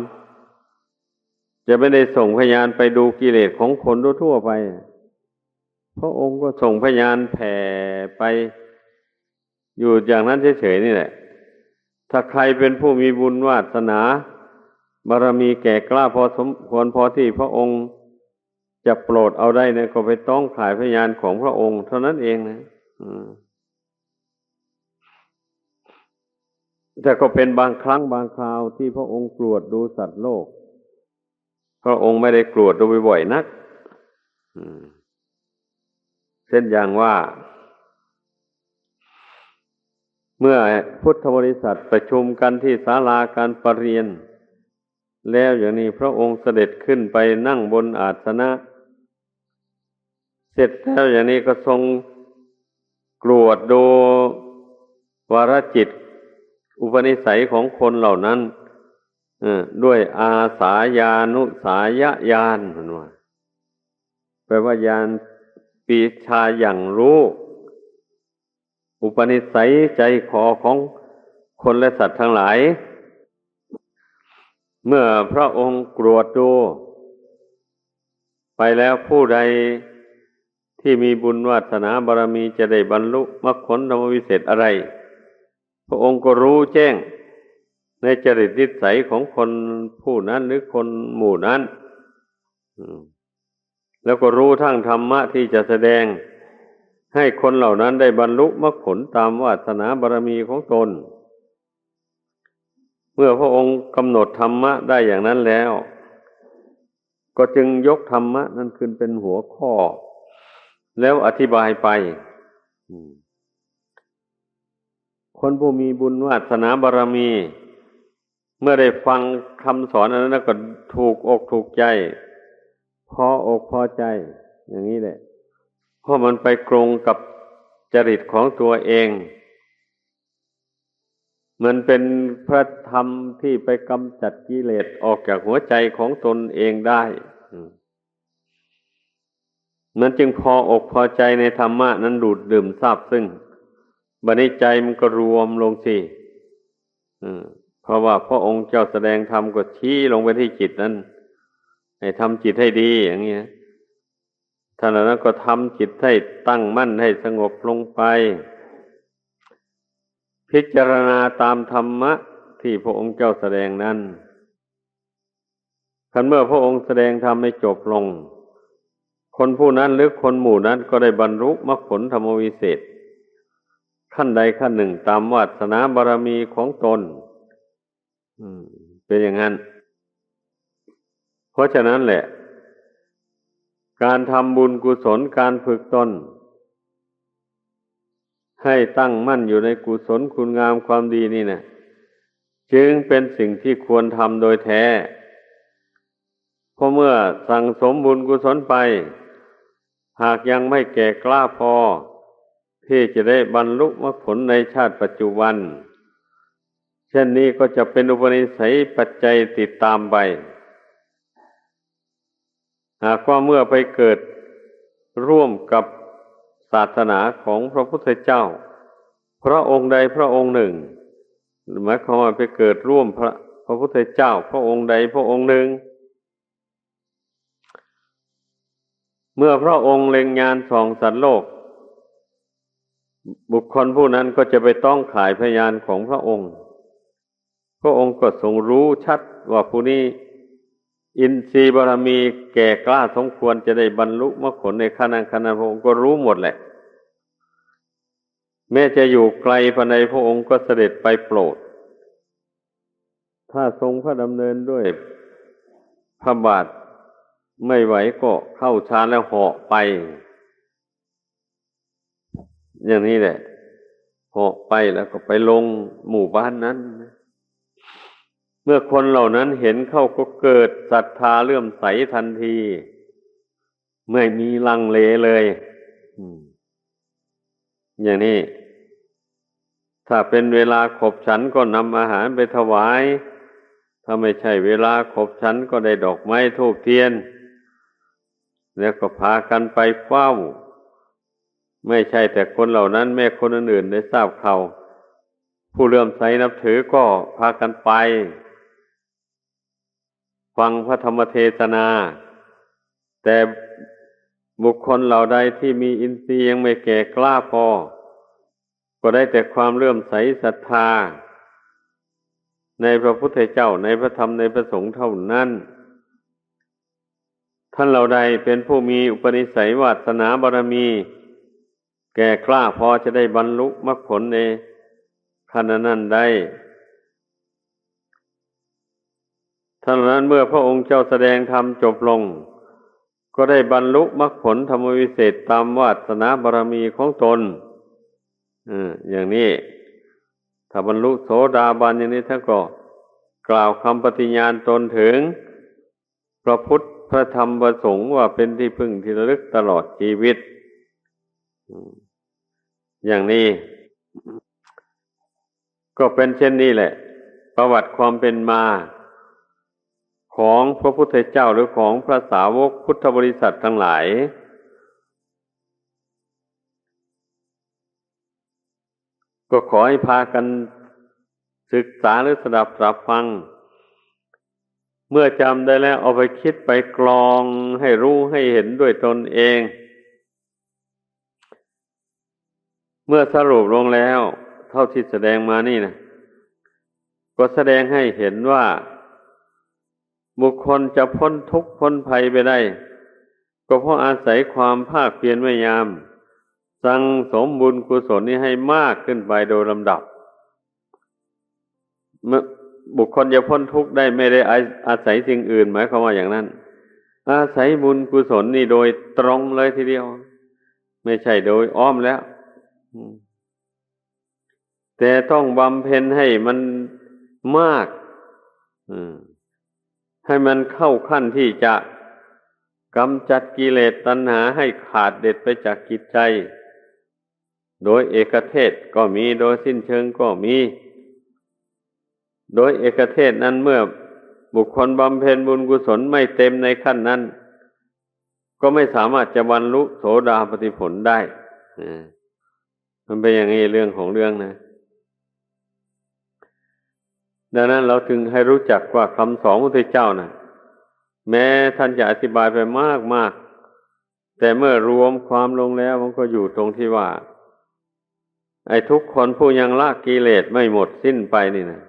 จะไม่ได้ส่งพยานไปดูกิเลสของคนทั่วไปพระองค์ก็ส่งพยานแผ่ไปอยู่อย่างนั้นเฉยๆนี่แหละถ้าใครเป็นผู้มีบุญวาสนาบารมีแก่กล้าพอสมควรพอที่พระองค์จะโปรดเอาได้เนี่ยก็ไปต้องขายพยานของพระองค์เท่านั้นเองนะแต่ก็เป็นบางครั้งบางคราวที่พระองค์กรวดดูสัตว์โลกพระองค์ไม่ได้กรวดดูบ่อยๆนักเช่นอย่างว่าเมื่อพุทธบริษัทประชุมกันที่ศาลาการประเรียนแล้วอย่างนี้พระองค์เสด็จขึ้นไปนั่งบนอาสนะเสร็จแล้วอย่างนี้ก็ทรงกรวดดูวาระจิตอุปนิสัยของคนเหล่านั้นด้วยอาสาญานุสายญาณนั่นว่าแปลว่าญาณปีชาอย่างรู้อุปนิสัยใจคอของคนและสัตว์ทั้งหลายเมื่อพระองค์กรวดดูไปแล้วผู้ใดที่มีบุญวาสนาบารมีจะได้บรรลุมรรคผลธรรมวิเศษอะไรพระองค์ก็รู้แจ้งในจริตนิสัยของคนผู้นั้นหรือคนหมู่นั้นแล้วก็รู้ทั้งธรรมะที่จะแสดงให้คนเหล่านั้นได้บรรลุมรรคผลตามวาสนาบารมีของตนเมื่อพระองค์กำหนดธรรมะได้อย่างนั้นแล้วก็จึงยกธรรมะนั้นขึ้นเป็นหัวข้อแล้วอธิบายไปคนผู้มีบุญวาสนาบารมีเมื่อได้ฟังคำสอนอันนั้นก็ถูกอกถูกใจพออกพอใจอย่างนี้แหละเพราะมันไปตรงกับจริตของตัวเองมันเป็นพระธรรมที่ไปกำจัดกิเลสออกจากหัวใจของตนเองได้ มันจึงพออกพอใจในธรรมะนั้นดูดดื่มซาบซึ่งบัดนี้ใจมันก็รวมลงสิเพราะว่าพระองค์เจ้าแสดงธรรมก็ชี้ลงไปที่จิตนั้นให้ทำจิตให้ดีอย่างนี้นะท่านเหล่านั้นก็ทำจิตให้ตั้งมั่นให้สงบลงไปพิจารณาตามธรรมะที่พระองค์เจ้าแสดงนั้นคันเมื่อพระองค์แสดงธรรมให้จบลงคนผู้นั้นหรือคนหมู่นั้นก็ได้บรรลุมรรคผลธรรมวิเศษขั้นใดขั้นหนึ่งตามวาสนาบารมีของตนเป็นอย่างนั้นเพราะฉะนั้นแหละการทำบุญกุศลการฝึกตนให้ตั้งมั่นอยู่ในกุศลคุณงามความดีนี่นะจึงเป็นสิ่งที่ควรทำโดยแท้เพราะเมื่อสั่งสมบุญกุศลไปหากยังไม่แก่กล้าพอที่จะได้บรรลุมรรคผลในชาติปัจจุบันเช่นนี้ก็จะเป็นอุปนิสัยปัจจัยติดตามไปหากว่าเมื่อไปเกิดร่วมกับศาสนาของพระพุทธเจ้าพระองค์ใดพระองค์หนึ่งหมายความว่าไปเกิดร่วมพระพุทธเจ้าพระองค์ใดพระองค์หนึ่งเมื่อพระองค์เล็งญาณส่องสัตว์โลกบุคคลผู้นั้นก็จะไปต้องข่ายพยานของพระองค์พระองค์ก็ทรงรู้ชัดว่าผู้นี้อินทรีย์บารมีแก่กล้าสมควรจะได้บรรลุมรรคผลในขั้นนั้นพระองค์ก็รู้หมดแหละแม้จะอยู่ไกลภายในพระองค์ก็เสด็จไปโปรดถ้าทรงพระดำเนินด้วยพระบาทไม่ไหวก็เข้าฌานแล้วเหาะไปอย่างนี้แหละเหาะไปแล้วก็ไปลงหมู่บ้านนั้นเมื่อคนเหล่านั้นเห็นเข้าก็เกิดศรัทธาเลื่อมใสทันทีไม่มีลังเลเลยอย่างนี้ถ้าเป็นเวลาขบฉันก็นำอาหารไปถวายถ้าไม่ใช่เวลาขบฉันก็ได้ดอกไม้ธูปเทียนแล้วก็พากันไปเฝ้าไม่ใช่แต่คนเหล่านั้นแม้คนอื่นๆได้ทราบข่าวผู้เลื่อมใสนับถือก็พากันไปฟังพระธรรมเทศนาแต่บุคคลเหล่าใดที่มีอินทรีย์ยังไม่แก่กล้าพอก็ได้แต่ความเลื่อมใสศรัทธาในพระพุทธเจ้าในพระธรรมในพระสงฆ์เท่านั้นท่านเหล่าใดเป็นผู้มีอุปนิสัยวาสนาบารมีแก่กล้าพอจะได้บรรลุมรรคผลในขั้นนั้นได้ท่านนั้นเมื่อพระองค์เจ้าแสดงธรรมจบลงก็ได้บรรลุมรรคผลธรรมวิเศษตามวาสนาบารมีของตนอย่างนี้ถ้าบรรลุโสดาบันอย่างนี้ท่านก็กล่าวคำปฏิญาณตนถึงพระพุทธพระธรรมพระสงฆ์ว่าเป็นที่พึ่งที่ระลึกตลอดชีวิตอย่างนี้ก็เป็นเช่นนี้แหละประวัติความเป็นมาของพระพุทธเจ้าหรือของพระสาวกพุทธบริษัททั้งหลายก็ขอให้พากันศึกษาหรือสดับตรับฟังเมื่อจำได้แล้วเอาไปคิดไปกรองให้รู้ให้เห็นด้วยตนเองเมื่อสรุปลงแล้วเท่าที่แสดงมานี่นะก็แสดงให้เห็นว่าบุคคลจะพ้นทุกข์พ้นภัยไปได้ก็เพราะอาศัยความภาคเพียรพยายามสั่งสมบุญกุศลนี้ให้มากขึ้นไปโดยลำดับเมื่อบุคคลจะพ้นทุกข์ได้ไม่ได้อาศัยสิ่งอื่นหมายความว่าอย่างนั้นอาศัยบุญกุศลนี่โดยตรงเลยทีเดียวไม่ใช่โดยอ้อมแล้วแต่ต้องบำเพ็ญให้มันมากให้มันเข้าขั้นที่จะกำจัดกิเลสตัณหาให้ขาดเด็ดไปจากจิตใจโดยเอกเทศก็มีโดยสิ้นเชิงก็มีโดยเอกเทศนั้นเมื่อบุคคลบำเพ็ญบุญกุศลไม่เต็มในขั้นนั้น ก็ไม่สามารถจะบรรลุโสดาปัตติผลได้มันเป็นอย่างนี้เรื่องของเรื่องนะดังนั้นเราถึงให้รู้จักว่าคำสอนพระพุทธเจ้านะแม้ท่านจะอธิบายไปมากมากแต่เมื่อรวมความลงแล้วมันก็อยู่ตรงที่ว่าไอ้ทุกคนผู้ยังละกิเลสไม่หมดสิ้นไปนี่นะ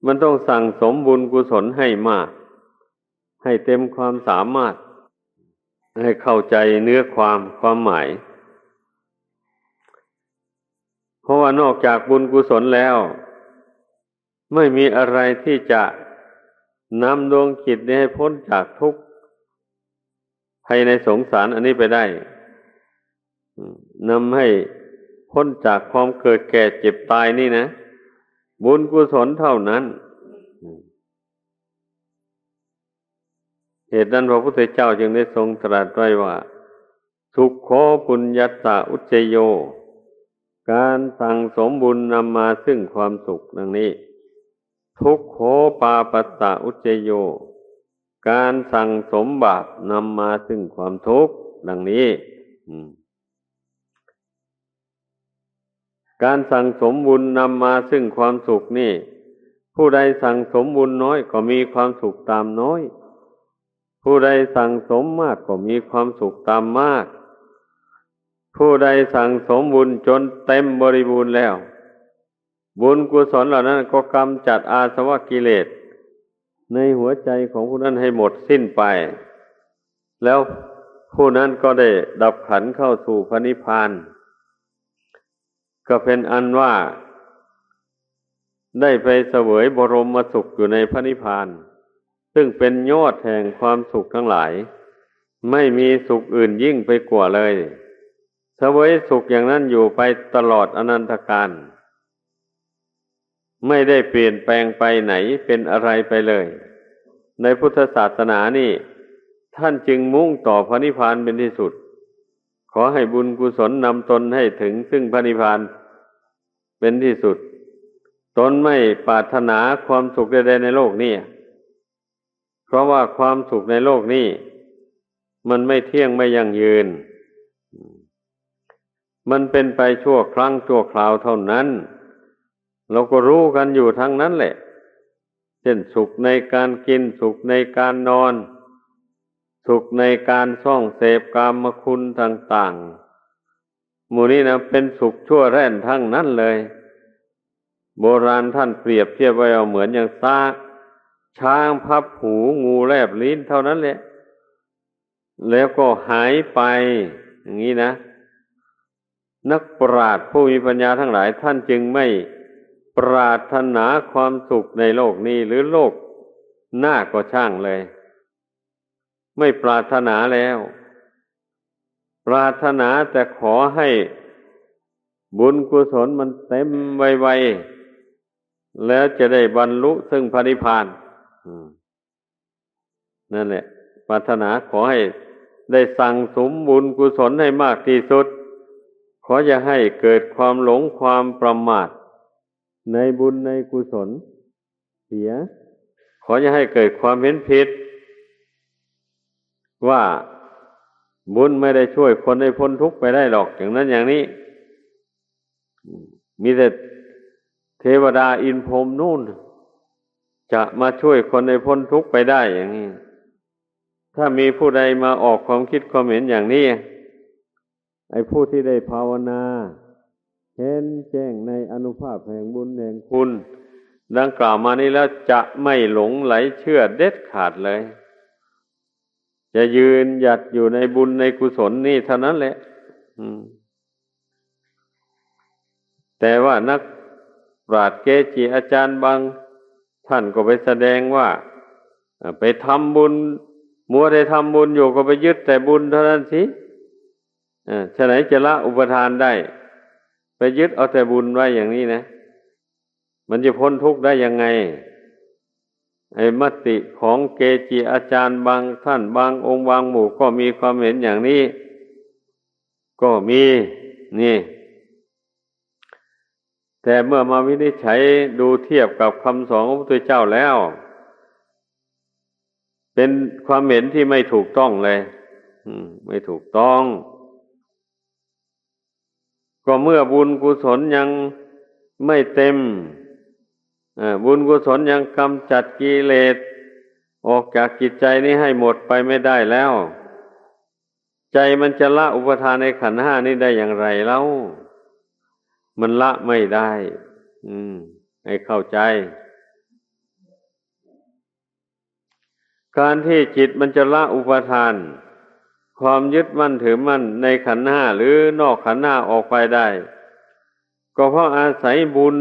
มันต้องสั่งสมบุญกุศลให้มากให้เต็มความสามารถให้เข้าใจเนื้อความหมายเพราะว่านอกจากบุญกุศลแล้วไม่มีอะไรที่จะนำดวงจิตนี้ให้พ้นจากทุกข์ภายในสงสารอันนี้ไปได้นำให้พ้นจากความเกิดแก่เจ็บตายนี่นะบุญกุศลเท่านั้นเหตุนั้นพระพุทธเจ้าจึงได้ทรงตรัสไว้ว่าสุขโขปุญญัสสะอุจจโยการสั่งสมบุญนำมาซึ่งความสุขดังนี้ทุกโขปาปัสสะอุจจโยการสั่งสมบาปนำมาซึ่งความทุกข์ดังนี้การสั่งสมบุญนำมาซึ่งความสุขนี่ผู้ใดสั่งสมบุญน้อยก็มีความสุขตามน้อยผู้ใดสั่งสมมากก็มีความสุขตามมากผู้ใดสั่งสมบุญจนเต็มบริบูรณ์แล้วบุญกุศลเหล่านั้นก็กำจัดอาสวะกิเลสในหัวใจของผู้นั้นให้หมดสิ้นไปแล้วผู้นั้นก็ได้ดับขันธ์เข้าสู่พระนิพพานก็เป็นอันว่าได้ไปเสวยบรมสุขอยู่ในพระนิพพานซึ่งเป็นยอดแห่งความสุขทั้งหลายไม่มีสุขอื่นยิ่งไปกว่าเลยเสวยสุขอย่างนั้นอยู่ไปตลอดอนันตกาลไม่ได้เปลี่ยนแปลงไปไหนเป็นอะไรไปเลยในพุทธศาสนานี่ท่านจึงมุ่งต่อพระนิพพานเป็นที่สุดขอให้บุญกุศลนำตนให้ถึงซึ่งพระนิพพานเป็นที่สุดตนไม่ปรารถนาความสุขใดๆในโลกนี้เพราะว่าความสุขในโลกนี้มันไม่เที่ยงไม่ยั่งยืนมันเป็นไปชั่วครั้งชั่วคราวเท่านั้นเราก็รู้กันอยู่ทั้งนั้นแหละเช่นสุขในการกินสุขในการนอนสุขในการส่องเสพกามคุณต่างๆหมู่นี้นะเป็นสุขชั่วแร่นทั้งนั้นเลยโบราณท่านเปรียบเทียบไว้เอาเหมือนอย่างช้างพับหูงูแลบลิ้นเท่านั้นแหละแล้วก็หายไปอย่างนี้นะนักปราชญ์ผู้มีปัญญาทั้งหลายท่านจึงไม่ปรารถนาความสุขในโลกนี้หรือโลกหน้าก็ช่างเลยไม่ปรารถนาแล้วปรารถนาแต่ขอให้บุญกุศลมันเต็มไวๆแล้วจะได้บรรลุซึ่งพระนิพพานนั่นแหละปรารถนาขอให้ได้สั่งสมบุญกุศลให้มากที่สุดขออย่าให้เกิดความหลงความประมาทในบุญในกุศลเสียขออย่าให้เกิดความเห็นผิดว่าบุญไม่ได้ช่วยคนให้พ้นทุกข์ไปได้หรอกอย่างนั้นอย่างนี้มีแต่เทวดาอินพรหมนู่นจะมาช่วยคนให้พ้นทุกข์ไปได้อย่างนี้ถ้ามีผู้ใดมาออกความคิดความเห็นอย่างนี้ไอ้ผู้ที่ได้ภาวนาเห็นแจ้งในอานุภาพแห่งบุญแห่งคุณดังกล่าวมานี้แล้วจะไม่หลงไหลเชื่อเด็ดขาดเลยจะยืนหยัดอยู่ในบุญในกุศลนี่เท่านั้นแหละแต่ว่านักปราชญ์เกจิอาจารย์บางท่านก็ไปแสดงว่าไปทำบุญมัวได้ทำบุญอยู่ก็ไปยึดแต่บุญเท่านั้นสิฉะไหนจะละอุปทานได้ไปยึดเอาแต่บุญไว้อย่างนี้นะมันจะพ้นทุกข์ได้ยังไงไอ้มติของเกจิอาจารย์บางท่านบางองค์บางหมู่ก็มีความเห็นอย่างนี้ก็มีนี่แต่เมื่อมาวินิจฉัยดูเทียบกับคำสอนของพระพุทธเจ้าแล้วเป็นความเห็นที่ไม่ถูกต้องเลย ไม่ถูกต้อง ก็เมื่อบุญกุศลยังไม่เต็มบุญกุศลยังกำจัดกิเลสออกจากจิตใจนี้ให้หมดไปไม่ได้แล้ว ใจมันจะละอุปทานในขันธ์ห้านี้ได้อย่างไรเล่ามันละไม่ได้ให้เข้าใจการที่จิตมันจะละอุปทานความยึดมั่นถือมั่นในขันธ์ห้าหรือนอกขันธ์ห้าออกไปได้ก็เพราะอาศัยบุญ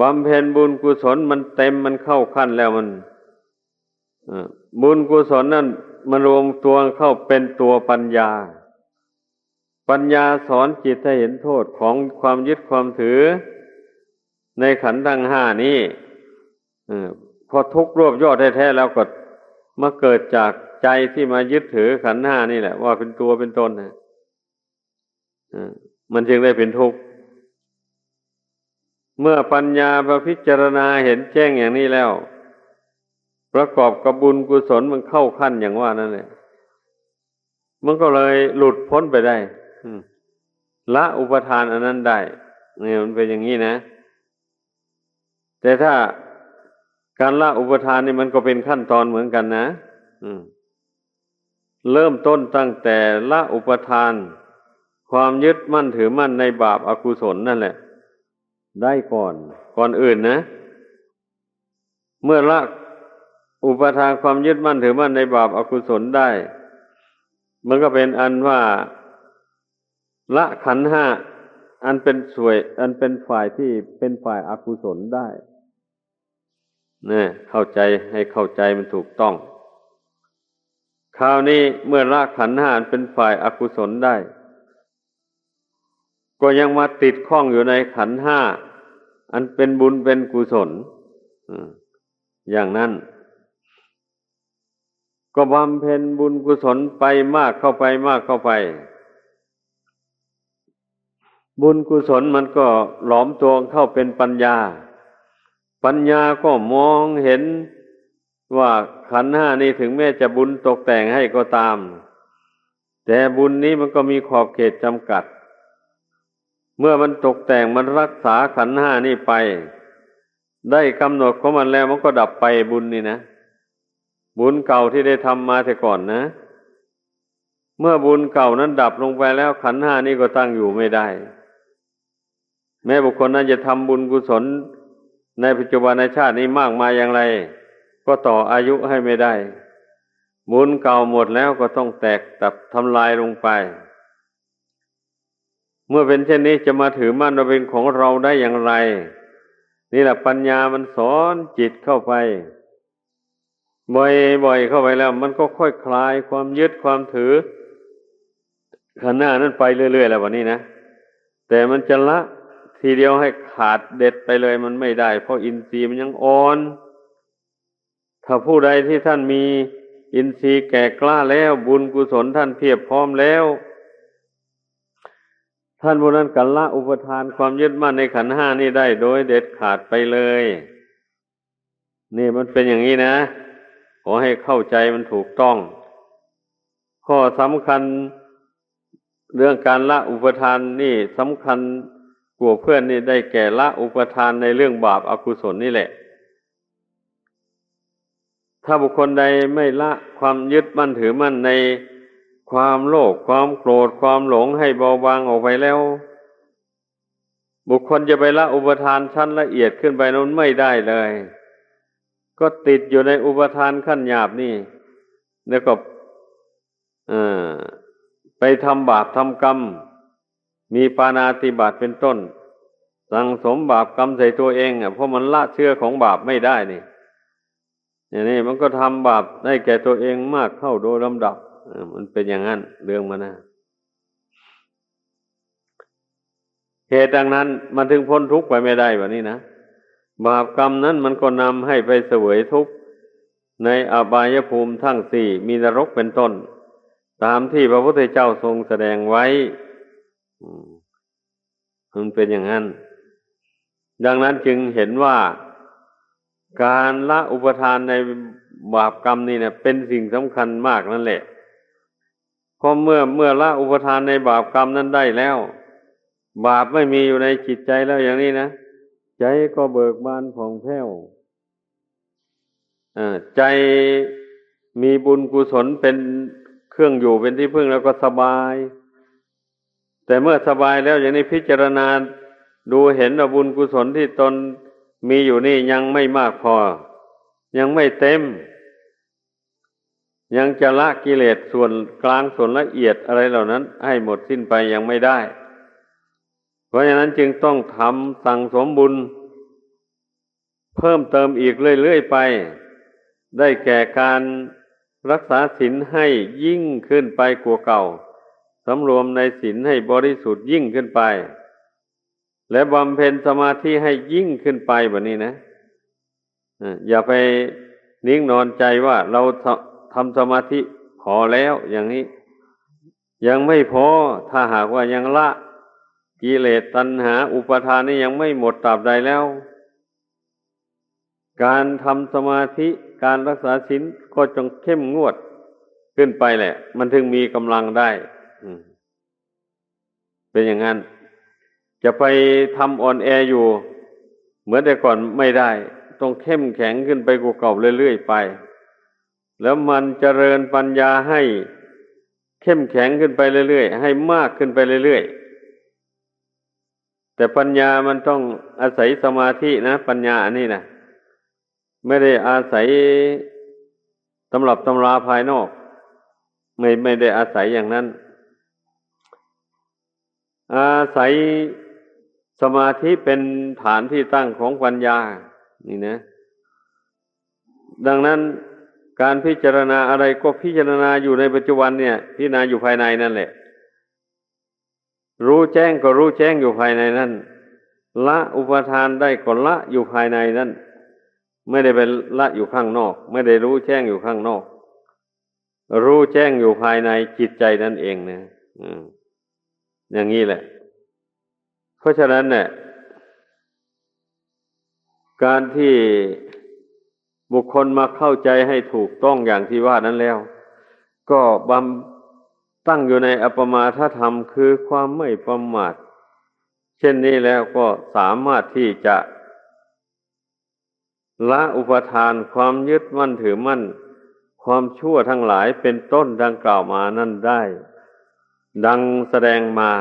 บำเพ็ญบุญกุศลมันเต็มมันเข้าขั้นแล้วมันบุญกุศลนั่นมันรวมตัวเข้าเป็นตัวปัญญาปัญญาสอนจิตให้เห็นโทษของความยึดความถือในขันธ์ทั้งห้านี้พอทุกข์รวบยอดแท้ๆแล้วก็มาเกิดจากใจที่มายึดถือขันธ์ห้านี่แหละว่าเป็นตัวเป็นตนมันจึงได้เป็นทุกข์เมื่อปัญญาพิจารณาเห็นแจ้งอย่างนี้แล้วประกอบกับบุญกุศลมันเข้าขั้นอย่างว่านั่นแหละมันก็เลยหลุดพ้นไปได้ละอุปทานอันนั้นได้เนี่ยมันเป็นอย่างนี้นะแต่ถ้าการละอุปทานนี่มันก็เป็นขั้นตอนเหมือนกันนะเริ่มต้นตั้งแต่ละอุปทานความยึดมั่นถือมั่นในบาปอกุศลนั่นแหละได้ก่อนอื่นนะเมื่อละอุปทานความยึดมั่นถือมั่นในบาปอกุศลได้มันก็เป็นอันว่าละขันธ์ห้าอันเป็นฝ่ายที่เป็นฝ่ายอกุศลได้เนี่ยเข้าใจให้เข้าใจมันถูกต้องคราวนี้เมื่อละขันธ์ห้าอันเป็นฝ่ายอกุศลได้ก็ยังมาติดข้องอยู่ในขันธ์ห้าอันเป็นบุญเป็นกุศลอย่างนั้นก็บำเพ็ญบุญกุศลไปมากเข้าไปมากเข้าไปบุญกุศลมันก็หลอมตัวเข้าเป็นปัญญาก็มองเห็นว่าขันธ์ห้านี้ถึงแม้จะบุญตกแต่งให้ก็ตามแต่บุญนี้มันก็มีขอบเขตจำกัดเมื่อมันตกแต่งมันรักษาขันธ์ห้านี่ไปได้กำหนดของมันแล้วมันก็ดับไปบุญนี่นะบุญเก่าที่ได้ทำมาแต่ก่อนนะเมื่อบุญเก่านั้นดับลงไปแล้วขันธ์ห้านี่ก็ตั้งอยู่ไม่ได้แม้บุคคลนั้นจะทำบุญกุศลในปัจจุบันในชาตินี้มากมายอย่างไรก็ต่ออายุให้ไม่ได้บุญเก่าหมดแล้วก็ต้องแตกดับทำลายลงไปเมื่อเป็นเช่นนี้จะมาถือมั่นว่าเป็นของเราได้อย่างไรนี่แหละปัญญามันสอนจิตเข้าไปบ่อยๆเข้าไปแล้วมันก็ค่อยคลายความยึดความถือขันธ์ห้านั้นไปเรื่อยๆแล้ววันนี้นะแต่มันจะละทีเดียวให้ขาดเด็ดไปเลยมันไม่ได้เพราะอินทรีย์มันยังอ่อนถ้าผู้ใดที่ท่านมีอินทรีย์แก่กล้าแล้วบุญกุศลท่านเพียบพร้อมแล้วท่านผู้นั้นกันละอุปทานความยึดมั่นในขันธ์ห้านี่ได้โดยเด็ดขาดไปเลยนี่มันเป็นอย่างนี้นะขอให้เข้าใจมันถูกต้องข้อสำคัญเรื่องการละอุปทานนี่สำคัญกว่าเพื่อนนี่ได้แก่ละอุปทานในเรื่องบาปอกุศลนี่แหละถ้าบุคคลใดไม่ละความยึดมั่นถือมั่นในความโลภความโกรธความหลงให้เบาบางออกไปแล้วบุคคลจะไปละอุปทานชั้นละเอียดขึ้นไปนั้นไม่ได้เลยก็ติดอยู่ในอุปทานขั้นหยาบนี่แล้วก็ไปทำบาปทำกรรมมีปาณาติบาตเป็นต้นสั่งสมบาปกรรมใส่ตัวเองเพราะมันละเชื้อของบาปไม่ได้นี่อย่างนี้มันก็ทำบาปได้แก่ตัวเองมากเข้าโดยลำดับมันเป็นอย่างนั้นเรื่องมันนะเหตุดังนั้นมันถึงพ้นทุกข์ไปไม่ได้แบบนี้นะบาปกรรมนั้นมันก็นำให้ไปเสวยทุกข์ในอบายภูมิทั้งสี่มีนรกเป็นต้นตามที่พระพุทธเจ้าทรงแสดงไว้มันเป็นอย่างนั้นดังนั้นจึงเห็นว่าการละอุปทานในบาปกรรมนี่เนี่ยเป็นสิ่งสำคัญมากนั่นแหละ พอเมื่อละอุปทานในบาปกรรมนั้นได้แล้วบาปไม่มีอยู่ในจิตใจแล้วอย่างนี้นะใจก็เบิกบานผ่องแผ้วใจมีบุญกุศลเป็นเครื่องอยู่เป็นที่พึ่งแล้วก็สบายแต่เมื่อสบายแล้วอย่างนี้พิจารณาดูเห็นว่าบุญกุศลที่ตนมีอยู่นี่ยังไม่มากพอยังไม่เต็มยังจะละกิเลสส่วนกลางส่วนละเอียดอะไรเหล่านั้นให้หมดสิ้นไปยังไม่ได้เพราะฉะนั้นจึงต้องทำสั่งสมบุญเพิ่มเติมอีกเรื่อยๆไปได้แก่การรักษาศีลให้ยิ่งขึ้นไปกว่าเก่าสำรวมในศีลให้บริสุทธิ์ยิ่งขึ้นไปและบำเพ็ญสมาธิให้ยิ่งขึ้นไปแบบนี้นะอย่าไปนิ่งนอนใจว่าเราทำสมาธิพอแล้วอย่างนี้ยังไม่พอถ้าหากว่ายังละกิเลสตัณหาอุปาทานนี่ยังไม่หมดตราบใดแล้วการทำสมาธิการรักษาศีลก็จงเข้มงวดขึ้นไปแหละมันถึงมีกำลังได้เป็นอย่างนั้นจะไปทำอ่อนแออยู่เหมือนแต่ก่อนไม่ได้ต้องเข้มแข็งขึ้นไปกว่าเก่าเรื่อยๆไปแล้วมันเจริญปัญญาให้เข้มแข็งขึ้นไปเรื่อยๆให้มากขึ้นไปเรื่อยๆแต่ปัญญามันต้องอาศัยสมาธินะปัญญาอันนี้นะไม่ได้อาศัยตำรับตำราภายนอกไม่ได้อาศัยอย่างนั้นอาศัยสมาธิเป็นฐานที่ตั้งของปัญญานี่นะดังนั้นการพิจารณาอะไรก็พิจารณาอยู่ในปัจจุบันเนี่ยพิจารณาอยู่ภายในนั่นแหละรู้แจ้งก็รู้แจ้งอยู่ภายในนั่นละอุปทานได้ก็ละอยู่ภายในนั่นไม่ได้เป็นละอยู่ข้างนอกไม่ได้รู้แจ้งอยู่ข้างนอกรู้แจ้งอยู่ภายในจิตใจนั่นเองนะอย่างนี้แหละเพราะฉะนั้นเนี่ยการที่บุคคลมาเข้าใจให้ถูกต้องอย่างที่ว่านั้นแล้วก็ตั้งอยู่ในอัปปมาทธรรมคือความไม่ประมาทเช่นนี้แล้วก็สามารถที่จะละอุปทานความยึดมั่นถือมั่นความชั่วทั้งหลายเป็นต้นดังกล่าวมานั่นได้ดังแสดงมา